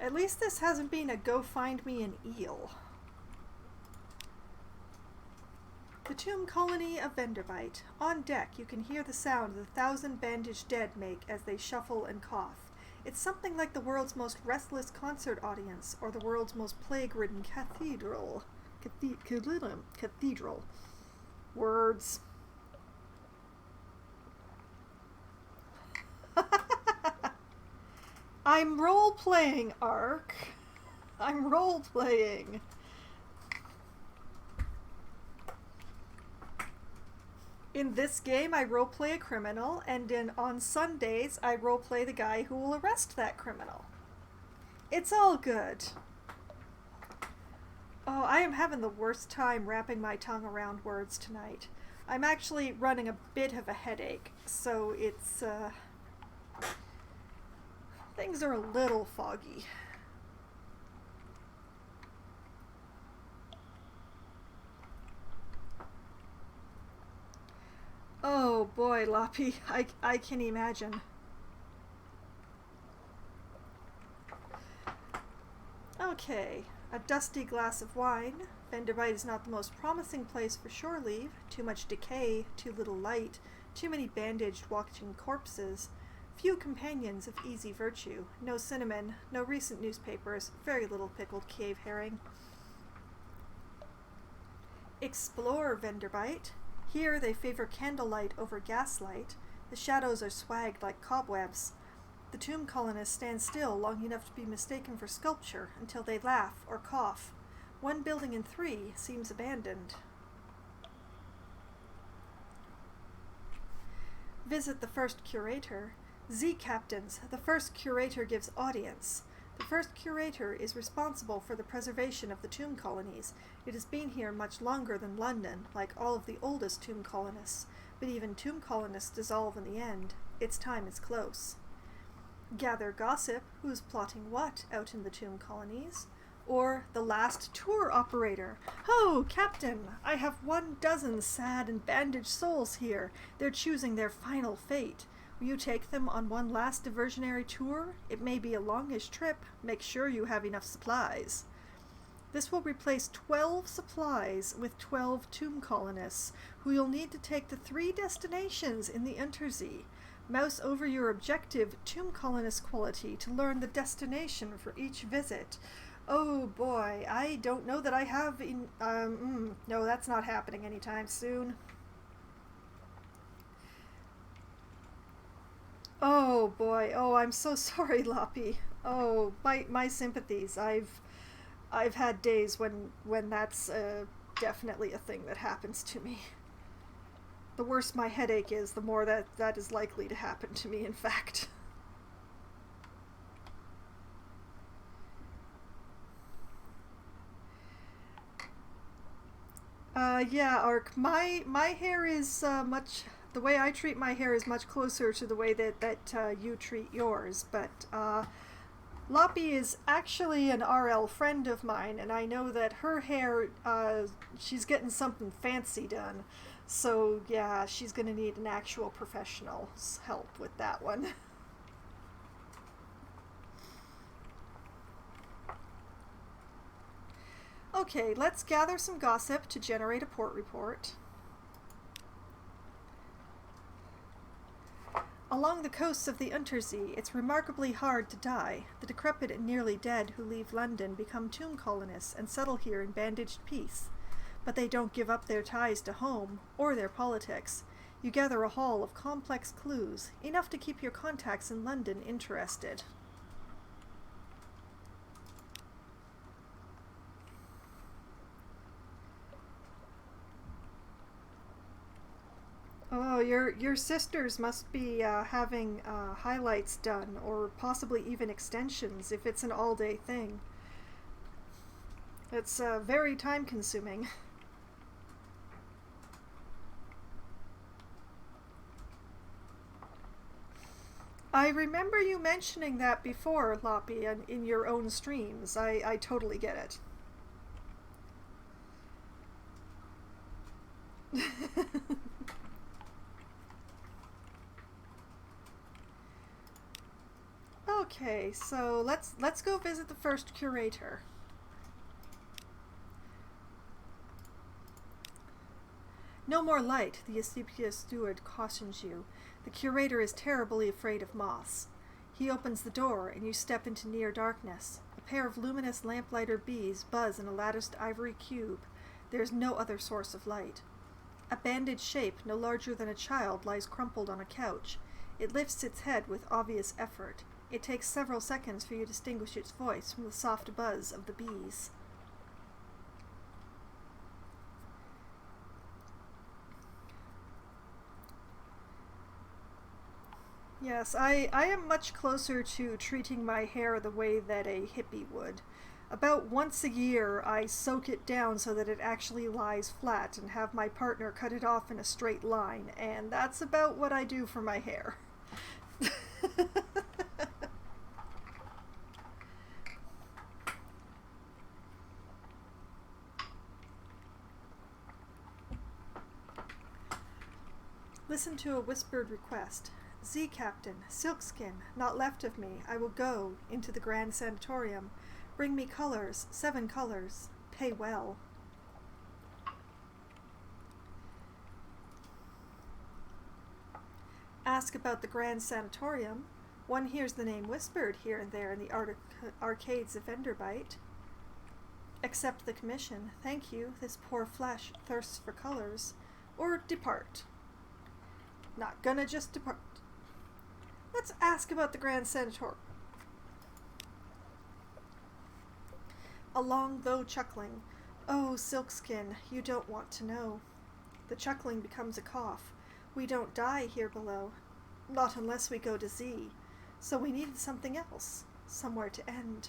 At least this hasn't been a go find me an eel. The tomb colony of Venderbite. On deck, you can hear the sound the 1,000 bandaged dead make as they shuffle and cough. It's something like the world's most restless concert audience, or the world's most plague-ridden cathedral. Cathedral. Words. I'm role-playing, Ark. I'm role-playing. In this game, I roleplay a criminal, and on Sundays, I roleplay the guy who will arrest that criminal. It's all good. Oh, I am having the worst time wrapping my tongue around words tonight. I'm actually running a bit of a headache, so it's, things are a little foggy. boy, Loppy, I can imagine. Okay, a dusty glass of wine. Vanderbite is not the most promising place for shore leave. Too much decay, too little light, too many bandaged watching corpses, few companions of easy virtue, no cinnamon, no recent newspapers, very little pickled cave herring. Explore Vanderbite. Here they favor candlelight over gaslight. The shadows are swagged like cobwebs. The tomb colonists stand still long enough to be mistaken for sculpture until they laugh or cough. One building in 3 seems abandoned. Visit the first curator. Z captains, the first curator gives audience. The first curator is responsible for the preservation of the tomb colonies. It has been here much longer than London, like all of the oldest tomb colonists, but even tomb colonists dissolve in the end. Its time is close. Gather gossip, who's plotting what out in the tomb colonies. Or the last tour operator. "Ho, Captain! I have 12 sad and bandaged souls here. They're choosing their final fate. Will you take them on one last diversionary tour? It may be a longish trip. Make sure you have enough supplies." This will replace 12 supplies with 12 tomb colonists, who you'll need to take to 3 destinations in the Untersee. Mouse over your objective tomb colonist quality to learn the destination for each visit. Oh boy, I don't know that I have no, that's not happening anytime soon. Oh boy, oh, I'm so sorry, Loppy. Oh, my sympathies. I've had days when that's definitely a thing that happens to me. The worse my headache is, the more that is likely to happen to me, in fact. Yeah, Ark, my hair is the way I treat my hair is much closer to the way that you treat yours, but Loppy is actually an RL friend of mine, and I know that her hair, she's getting something fancy done. So yeah, she's gonna need an actual professional's help with that one. Okay, let's gather some gossip to generate a port report. Along the coasts of the Untersee, it's remarkably hard to die. The decrepit and nearly dead who leave London become tomb colonists and settle here in bandaged peace. But they don't give up their ties to home, or their politics. You gather a haul of complex clues, enough to keep your contacts in London interested. Oh, your sisters must be having highlights done, or possibly even extensions if it's an all-day thing. It's very time-consuming. I remember you mentioning that before, Loppy, in your own streams. I totally get it. Okay, so let's go visit the first curator. No more light, the Aescipia steward cautions you. The curator is terribly afraid of moths. He opens the door, and you step into near darkness. A pair of luminous lamplighter bees buzz in a latticed ivory cube. There is no other source of light. A bandaged shape no larger than a child lies crumpled on a couch. It lifts its head with obvious effort. It takes several seconds for you to distinguish its voice from the soft buzz of the bees. Yes, I am much closer to treating my hair the way that a hippie would. About once a year, I soak it down so that it actually lies flat and have my partner cut it off in a straight line, and that's about what I do for my hair. Listen to a whispered request. Z Captain, Silkskin, not left of me. I will go into the Grand Sanatorium. Bring me colors, 7 colors. Pay well. Ask about the Grand Sanatorium. One hears the name whispered here and there in the arcades of Enderbite. Accept the commission. Thank you. This poor flesh thirsts for colors. Or depart. Not gonna just depart. Let's ask about the Grand Sanatorium. Along though chuckling. Oh, Silkskin, you don't want to know. The chuckling becomes a cough. We don't die here below. Not unless we go to Z. So we needed something else. Somewhere to end.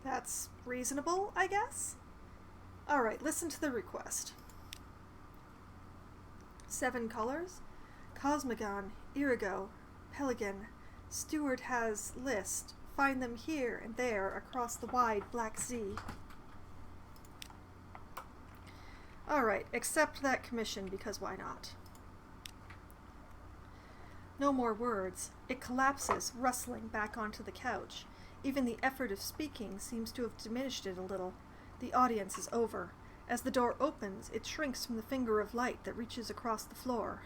That's reasonable, I guess? Alright, listen to the request. 7 colors? Cosmogon, Irigo, Pelican. Steward has list. Find them here and there across the wide Black Sea. Alright, accept that commission because why not? No more words. It collapses, rustling back onto the couch. Even the effort of speaking seems to have diminished it a little. The audience is over. As the door opens, it shrinks from the finger of light that reaches across the floor.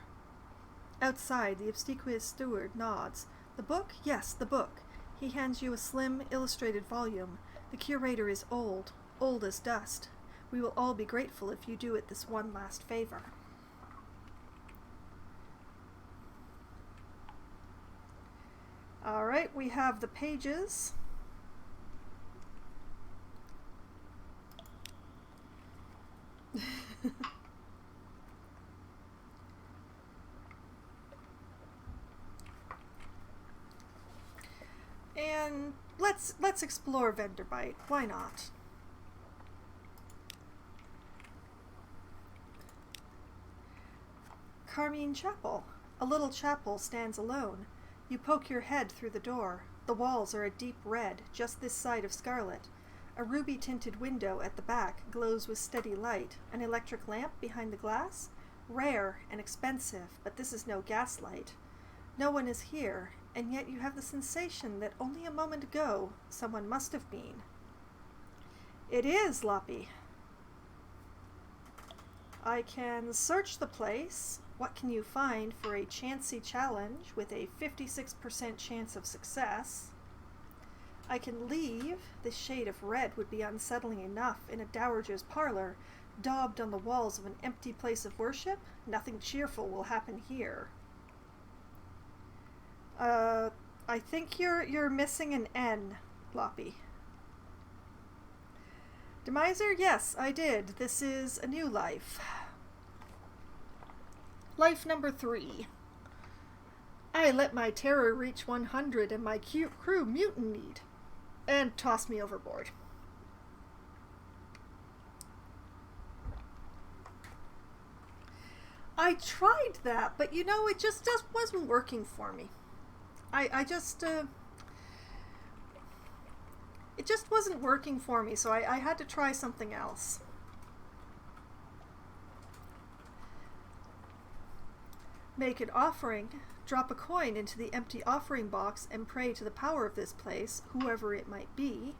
Outside, the obsequious steward nods. The book? Yes, the book. He hands you a slim, illustrated volume. The curator is old as dust. We will all be grateful if you do it this one last favor. Alright, we have the pages. And let's explore Venderbite. Why not? Carmine Chapel. A little chapel stands alone. You poke your head through the door. The walls are a deep red, just this side of scarlet. A ruby-tinted window at the back glows with steady light. An electric lamp behind the glass? Rare and expensive, but this is no gaslight. No one is here, and yet you have the sensation that only a moment ago someone must have been. It is, Loppy. I can search the place. What can you find for a chancy challenge with a 56% chance of success? I can leave. This shade of red would be unsettling enough in a dowager's parlor, daubed on the walls of an empty place of worship. Nothing cheerful will happen here. I think you're missing an N, Loppy. Demiser, yes, I did. This is a new life. Life number 3. I let my terror reach 100 and my crew mutinied and tossed me overboard. I tried that, but you know, it just wasn't working for me. It just wasn't working for me, so I had to try something else. Make an offering, drop a coin into the empty offering box and pray to the power of this place, whoever it might be.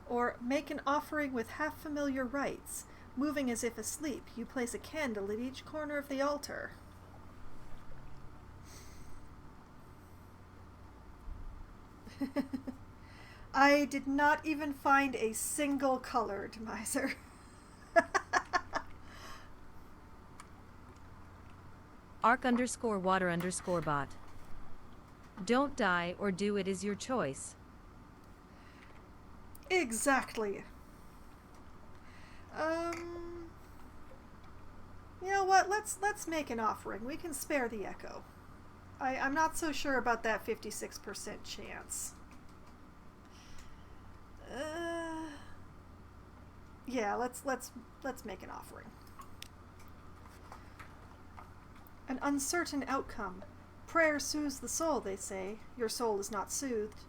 Or make an offering with half-familiar rites. Moving as if asleep, you place a candle at each corner of the altar. I did not even find a single color, Demiser. Arc_water_bot. Don't die or do it is your choice. Exactly. You know what? Let's make an offering. We can spare the echo. I'm not so sure about that 56% chance. Yeah, let's make an offering. An uncertain outcome. Prayer soothes the soul, they say. Your soul is not soothed.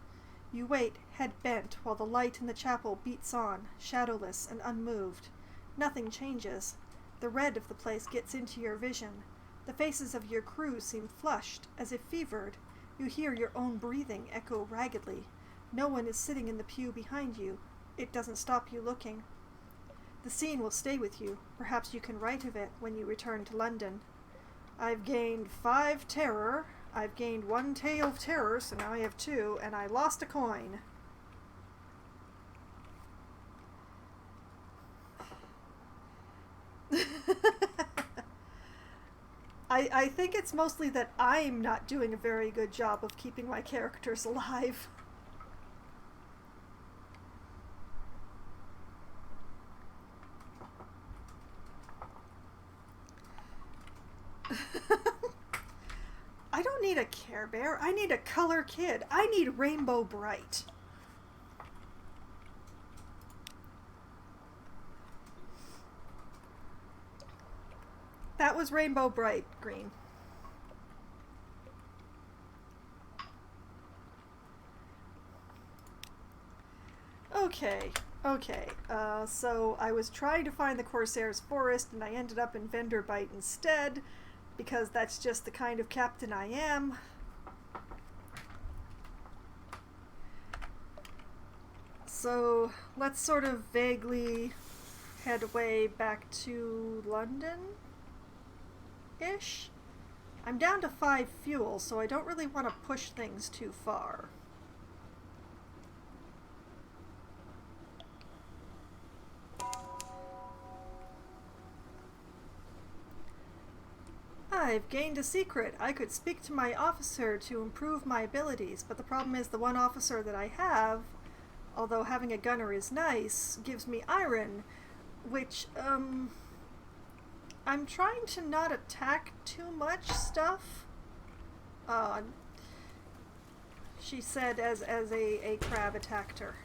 You wait, head bent, while the light in the chapel beats on, shadowless and unmoved. Nothing changes. The red of the place gets into your vision. The faces of your crew seem flushed, as if fevered. You hear your own breathing echo raggedly. No one is sitting in the pew behind you. It doesn't stop you looking. The scene will stay with you. Perhaps you can write of it when you return to London. I've gained 5 terror. I've gained 1 tale of terror, so now I have 2, and I lost a coin. I think it's mostly that I'm not doing a very good job of keeping my characters alive. I don't need a Care Bear. I need a color kid. I need Rainbow Bright. That was Rainbow Bright green. Okay. So I was trying to find the Corsairs Forest and I ended up in Venderbite instead, because that's just the kind of captain I am. So let's sort of vaguely head away back to London-ish. I'm down to 5 fuel, so I don't really want to push things too far. I've gained a secret. I could speak to my officer to improve my abilities, but the problem is the one officer that I have, although having a gunner is nice, gives me iron, which, I'm trying to not attack too much stuff. She said as a crab attacked her.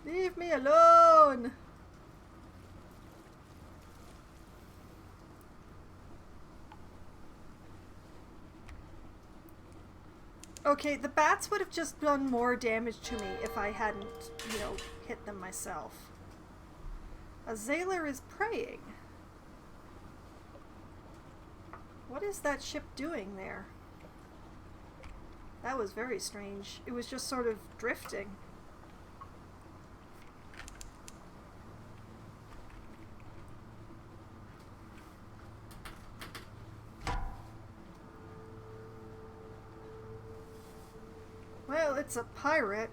Leave me alone! Okay, the bats would have just done more damage to me if I hadn't, hit them myself. A Zailor is praying. What is that ship doing there? That was very strange. It was just sort of drifting. Well, it's a pirate.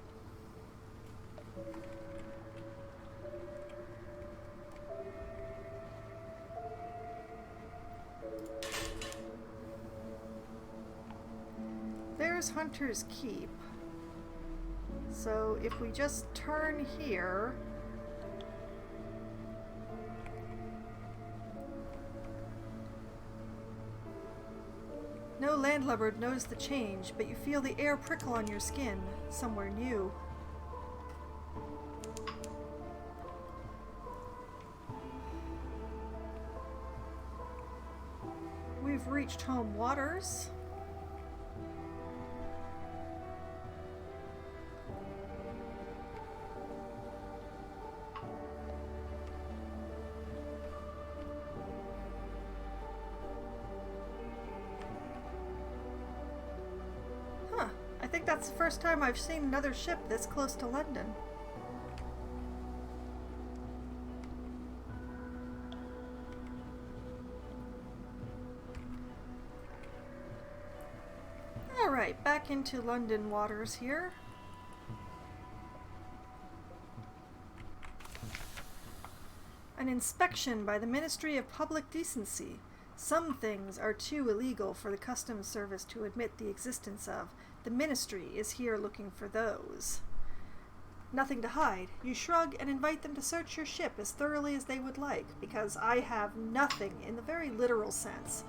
There's Hunter's Keep. So if we just turn here... No landlubber knows the change, but you feel the air prickle on your skin, somewhere new. We've reached home waters. I think that's the first time I've seen another ship this close to London. Alright, back into London waters here. An inspection by the Ministry of Public Decency. Some things are too illegal for the Customs Service to admit the existence of. The Ministry is here looking for those. Nothing to hide. You shrug and invite them to search your ship as thoroughly as they would like, because I have nothing in the very literal sense.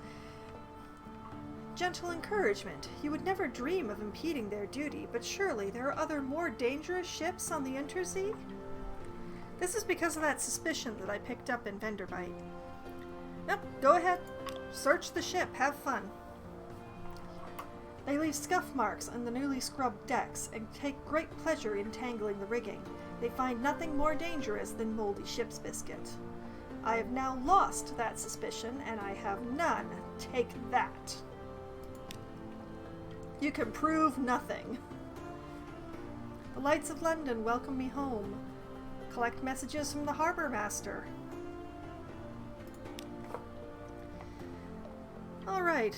Gentle encouragement. You would never dream of impeding their duty, but surely there are other more dangerous ships on the Untersea? This is because of that suspicion that I picked up in Venderbite. Nope, go ahead. Search the ship. Have fun. They leave scuff marks on the newly scrubbed decks and take great pleasure in tangling the rigging. They find nothing more dangerous than moldy ship's biscuit. I have now lost that suspicion, and I have none. Take that. You can prove nothing. The lights of London welcome me home. Collect messages from the harbour master. Alright,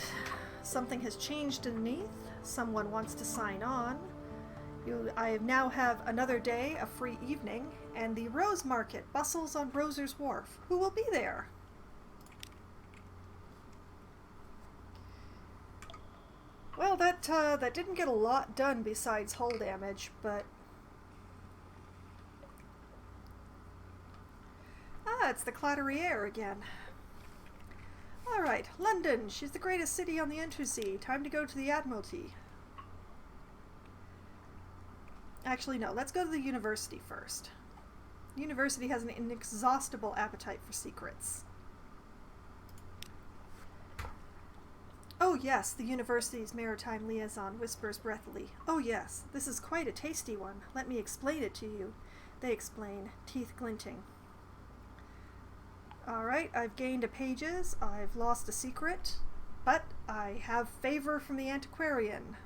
something has changed underneath. Someone wants to sign on. I now have another day, a free evening, and the Rose Market bustles on Roser's Wharf. Who will be there? Well, that didn't get a lot done besides hull damage, but... Ah, it's the Clateriere again. Alright, London. She's the greatest city on the Untersea. Time to go to the Admiralty. Actually, no. Let's go to the university first. The university has an inexhaustible appetite for secrets. Oh yes, the university's maritime liaison whispers breathily. Oh yes, this is quite a tasty one. Let me explain it to you. They explain, teeth glinting. Alright, I've gained a pages, I've lost a secret, but I have favor from the antiquarian.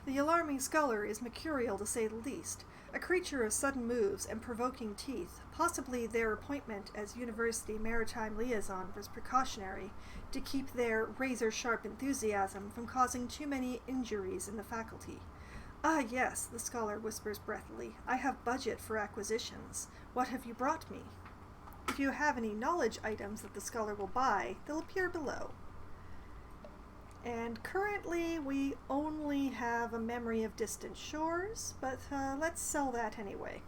The alarming scholar is mercurial to say the least, a creature of sudden moves and provoking teeth. Possibly their appointment as university maritime liaison was precautionary to keep their razor-sharp enthusiasm from causing too many injuries in the faculty. Ah, yes, the scholar whispers breathily. I have budget for acquisitions. What have you brought me? If you have any knowledge items that the scholar will buy, they'll appear below. And currently, we only have a memory of distant shores, but let's sell that anyway.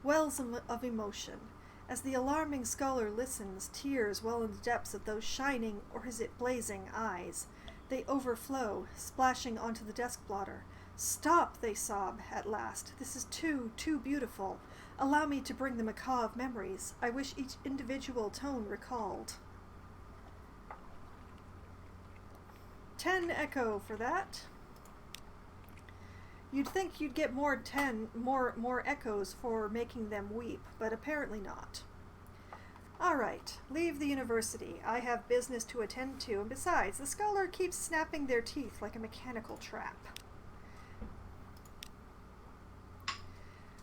Wells of emotion. As the alarming scholar listens, tears well in the depths of those shining, or is it blazing, eyes. They overflow, splashing onto the desk blotter. Stop, they sob, at last. This is too beautiful. Allow me to bring the macaw of memories. I wish each individual tone recalled. 10 echo for that. You'd think you'd get more echoes for making them weep, but apparently not. Alright, leave the university. I have business to attend to, and besides, the scholar keeps snapping their teeth like a mechanical trap.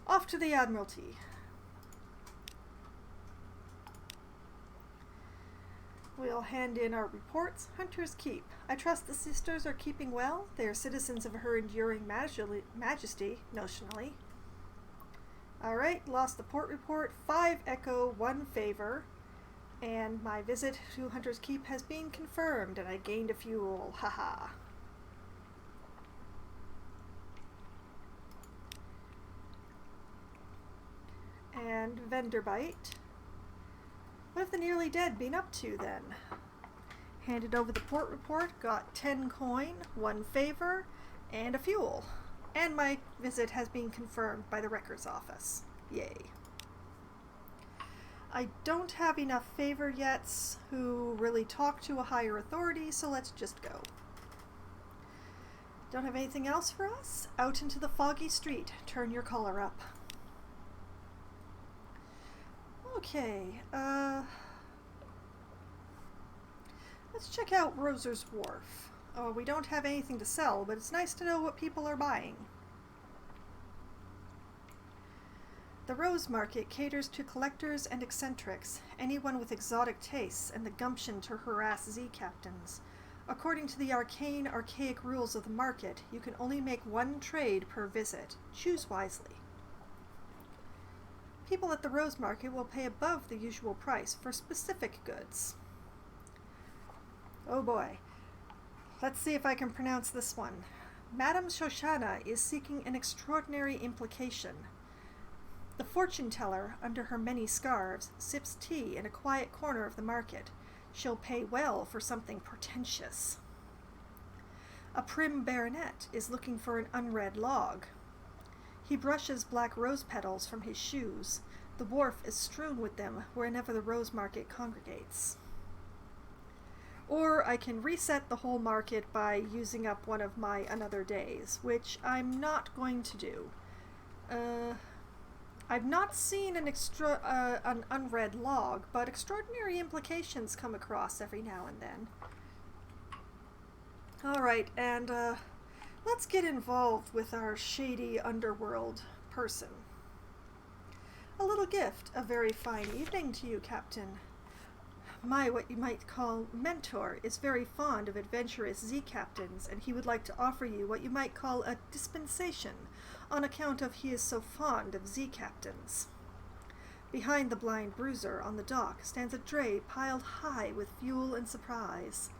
Off to the Admiralty. We'll hand in our reports. Hunter's Keep. I trust the sisters are keeping well. They are citizens of her enduring majesty, notionally. Alright, lost the port report. 5 echo, 1 favor. And my visit to Hunter's Keep has been confirmed, and I gained a fuel. Haha. And vendor bite. What have the nearly dead been up to then? Handed over the port report, got 10 coin, 1 favor, and a fuel. And my visit has been confirmed by the records office. Yay. I don't have enough favor yet who really talk to a higher authority, so let's just go. Don't have anything else for us? Out into the foggy street. Turn your collar up. Okay, let's check out Roser's Wharf. Oh, we don't have anything to sell, but it's nice to know what people are buying. The Rose Market caters to collectors and eccentrics, anyone with exotic tastes and the gumption to harass Z-captains. According to the archaic rules of the market, you can only make 1 trade per visit. Choose wisely. People at the Rose Market will pay above the usual price for specific goods. Oh boy. Let's see if I can pronounce this one. Madame Shoshana is seeking an extraordinary implication. The fortune teller, under her many scarves, sips tea in a quiet corner of the market. She'll pay well for something portentous. A prim baronet is looking for an unread log. He brushes black rose petals from his shoes. The wharf is strewn with them whenever the rose market congregates. Or I can reset the whole market by using up one of my another days, which I'm not going to do. I've not seen an unread log, but extraordinary implications come across every now and then. Alright, and let's get involved with our shady underworld person. A little gift, a very fine evening to you, Captain. My, what you might call mentor, is very fond of adventurous Z-captains, and he would like to offer you what you might call a dispensation, on account of he is so fond of Z-captains. Behind the blind bruiser on the dock stands a dray piled high with fuel and supplies.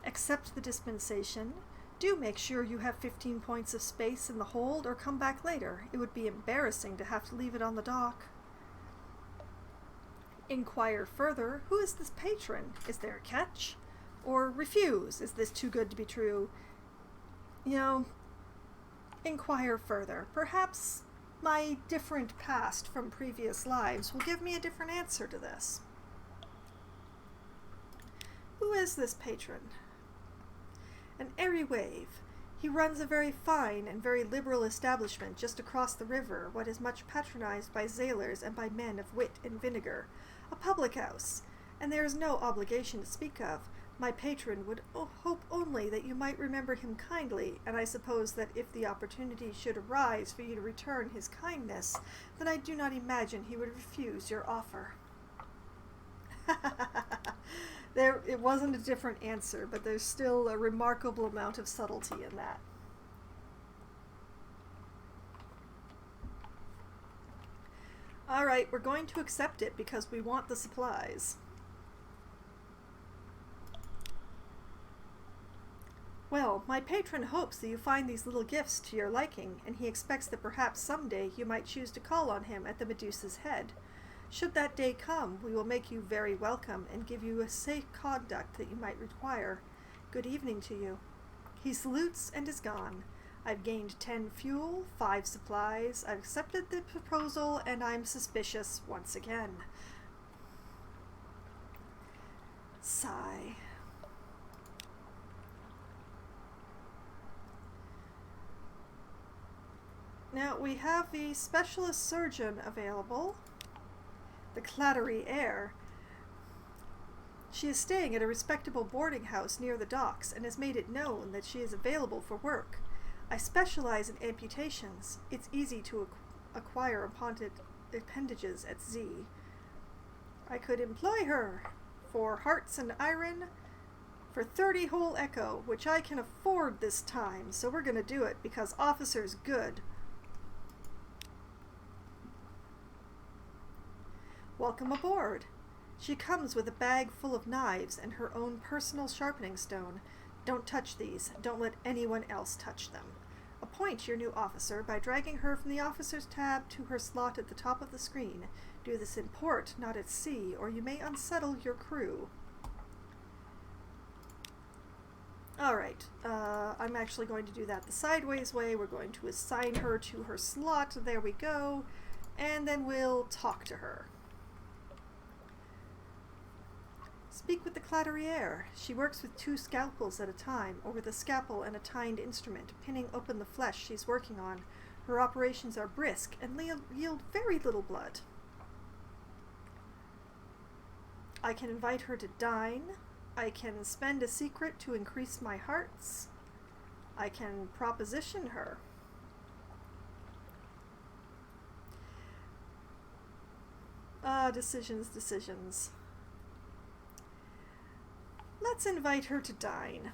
Accept the dispensation. Do make sure you have 15 points of space in the hold, or come back later. It would be embarrassing to have to leave it on the dock. Inquire further, who is this patron? Is there a catch? Or refuse, is this too good to be true? You know, inquire further. Perhaps my different past from previous lives will give me a different answer to this. Who is this patron? An airy wave. He runs a very fine and very liberal establishment just across the river, what is much patronized by sailors and by men of wit and vinegar. A public house, and there is no obligation to speak of. My patron would hope only that you might remember him kindly, and I suppose that if the opportunity should arise for you to return his kindness, then I do not imagine he would refuse your offer. It wasn't a different answer, but there's still a remarkable amount of subtlety in that. Alright, we're going to accept it because we want the supplies. Well, my patron hopes that you find these little gifts to your liking, and he expects that perhaps someday you might choose to call on him at the Medusa's head. Should that day come, we will make you very welcome and give you a safe conduct that you might require. Good evening to you. He salutes and is gone. I've gained 10 fuel, 5 supplies, I've accepted the proposal, and I'm suspicious once again. Sigh. Now we have the specialist surgeon available, the Clattery Air. She is staying at a respectable boarding house near the docks and has made it known that she is available for work. I specialize in amputations. It's easy to acquire appendages at Z. I could employ her for hearts and iron for 30 whole echo, which I can afford this time, so we're going to do it because officer's good. Welcome aboard. She comes with a bag full of knives and her own personal sharpening stone. Don't touch these. Don't let anyone else touch them. Appoint your new officer by dragging her from the officer's tab to her slot at the top of the screen. Do this in port, not at sea, or you may unsettle your crew. Alright, I'm actually going to do that the sideways way. We're going to assign her to her slot. There we go. And then we'll talk to her. Speak with the Clatteriere. She works with 2 scalpels at a time, or with a scalpel and a tined instrument, pinning open the flesh she's working on. Her operations are brisk and yield very little blood. I can invite her to dine. I can spend a secret to increase my hearts. I can proposition her. Decisions. Let's invite her to dine.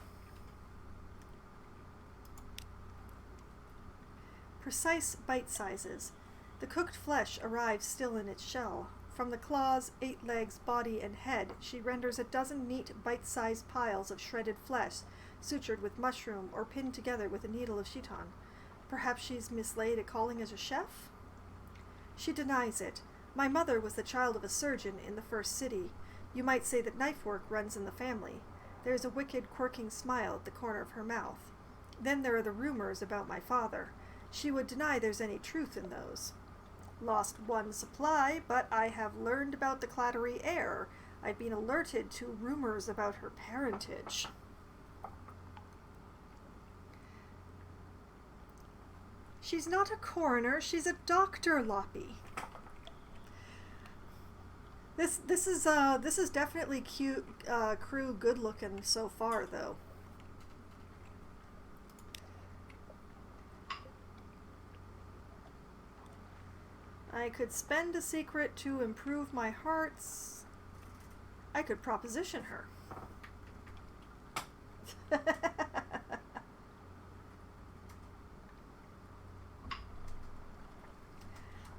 Precise bite sizes. The cooked flesh arrives still in its shell. From the claws, 8 legs, body, and head, she renders a dozen neat, bite-sized piles of shredded flesh, sutured with mushroom or pinned together with a needle of chiton. Perhaps she's mislaid a calling as a chef? She denies it. My mother was the child of a surgeon in the first city. You might say that knife work runs in the family. There is a wicked, quirking smile at the corner of her mouth. Then there are the rumors about my father. She would deny there's any truth in those. Lost one supply, but I have learned about the clattery air. I've been alerted to rumors about her parentage. She's not a coroner, she's a doctor, Loppy. This is definitely cute, crew good looking so far, though. I could spend a secret to improve my hearts. I could proposition her.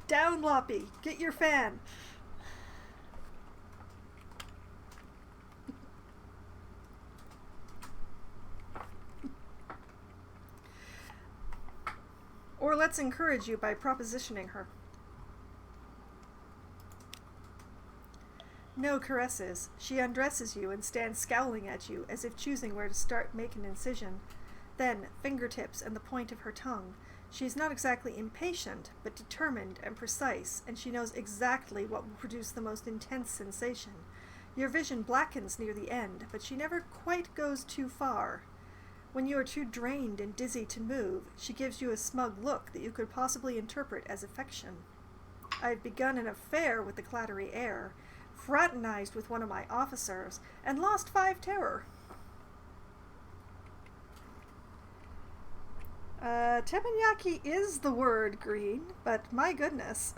Down, Loppy! Get your fan! Or let's encourage you by propositioning her. No caresses. She undresses you and stands scowling at you as if choosing where to start make an incision. Then, fingertips and the point of her tongue. She is not exactly impatient, but determined and precise, and she knows exactly what will produce the most intense sensation. Your vision blackens near the end, but she never quite goes too far. When you are too drained and dizzy to move, she gives you a smug look that you could possibly interpret as affection. I've begun an affair with the clattery air, fraternized with one of my officers, and lost 5 terror. Teppanyaki is the word, Green, but my goodness.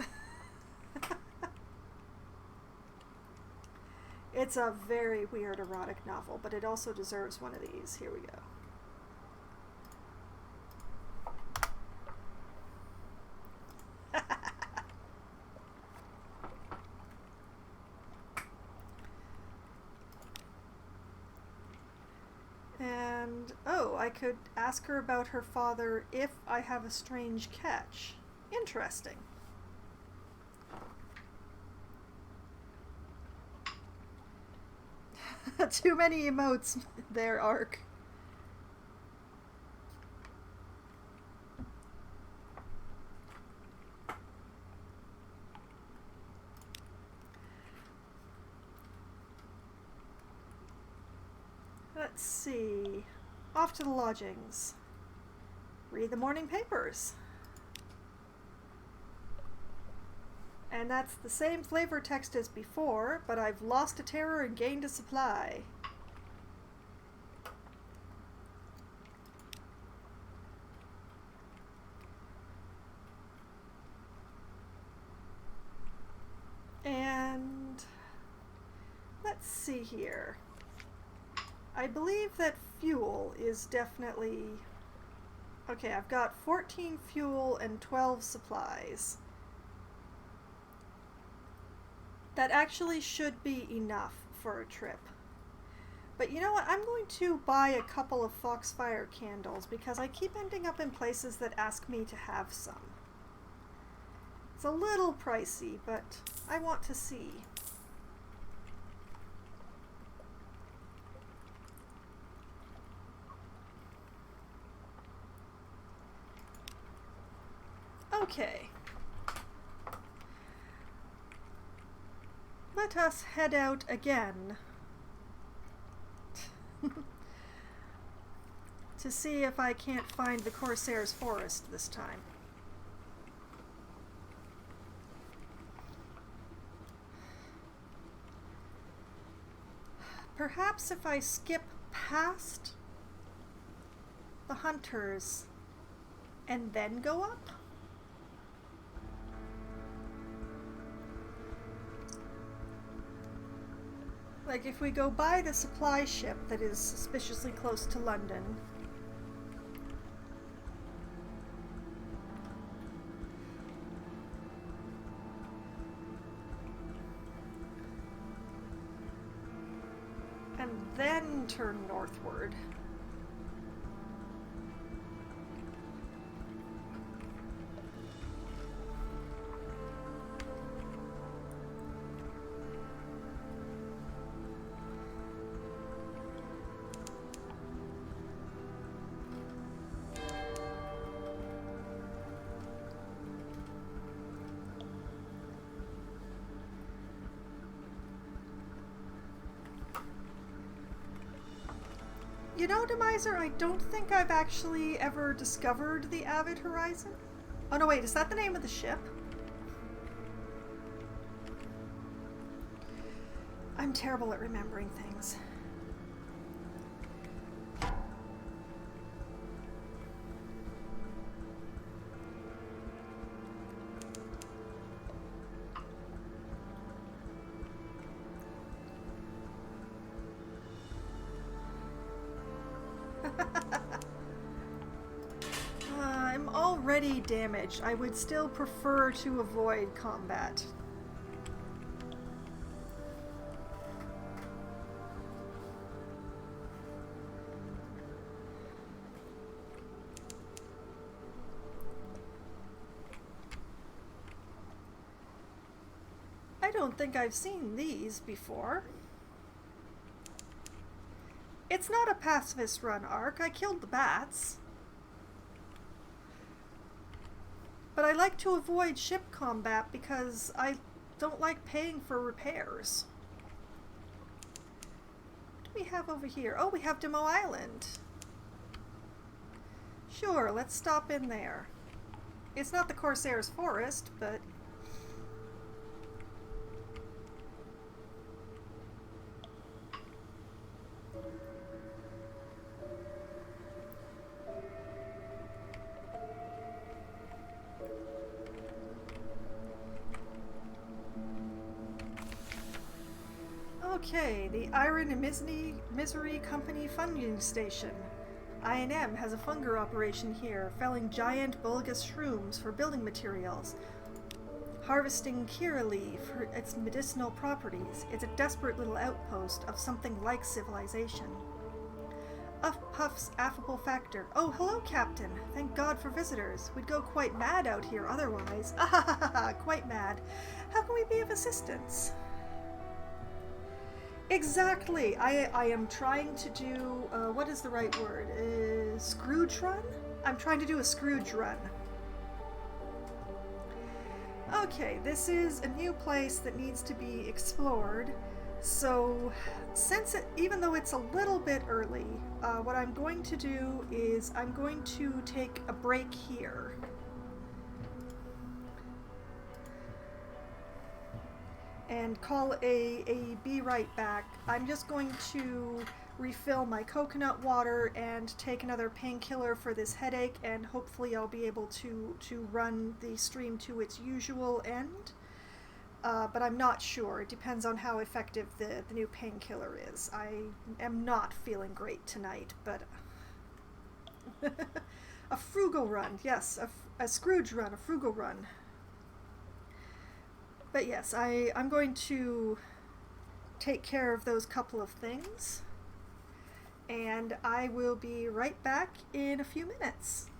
It's a very weird erotic novel, but it also deserves one of these. Here we go. And, oh, I could ask her about her father if I have a strange catch. Interesting. Too many emotes there, Ark. Let's see. Off to the lodgings. Read the morning papers. And that's the same flavor text as before, but I've lost a terror and gained a supply. And let's see here. I believe that fuel is definitely... Okay, I've got 14 fuel and 12 supplies. That actually should be enough for a trip. But you know what? I'm going to buy a couple of Foxfire candles because I keep ending up in places that ask me to have some. It's a little pricey, but I want to see. Okay. Let us head out again to see if I can't find the Corsairs Forest this time. Perhaps if I skip past the hunters and then go up? Like if we go by the supply ship that is suspiciously close to London. And then turn northward. You know, Demiser, I don't think I've actually ever discovered the Avid Horizon. Oh no, wait, is that the name of the ship? I'm terrible at remembering things. I'm already damaged. I would still prefer to avoid combat. I don't think I've seen these before. It's not a pacifist run arc. I killed the bats. But I like to avoid ship combat because I don't like paying for repairs. What do we have over here? Oh, we have Demo Island. Sure, let's stop in there. It's not the Corsairs Forest, but... Okay, the Iron and Misery Company funding station. I&M has a fungal operation here, felling giant bulbous shrooms for building materials, harvesting Kira leaf for its medicinal properties. It's a desperate little outpost of something like civilization. Puff's affable factor. Oh, hello, Captain. Thank God for visitors. We'd go quite mad out here otherwise. Quite mad. How can we be of assistance? Exactly. I am trying to do, what is the right word? Scrooge run? I'm trying to do a Scrooge run. Okay, this is a new place that needs to be explored. So, even though it's a little bit early, what I'm going to do is I'm going to take a break here. And call a be right back. I'm just going to refill my coconut water and take another painkiller for this headache, and hopefully I'll be able to run the stream to its usual end. But I'm not sure. It depends on how effective the new painkiller is. I am not feeling great tonight, but a frugal run, yes, a Scrooge run, a frugal run. But yes, I'm going to take care of those couple of things, and I will be right back in a few minutes.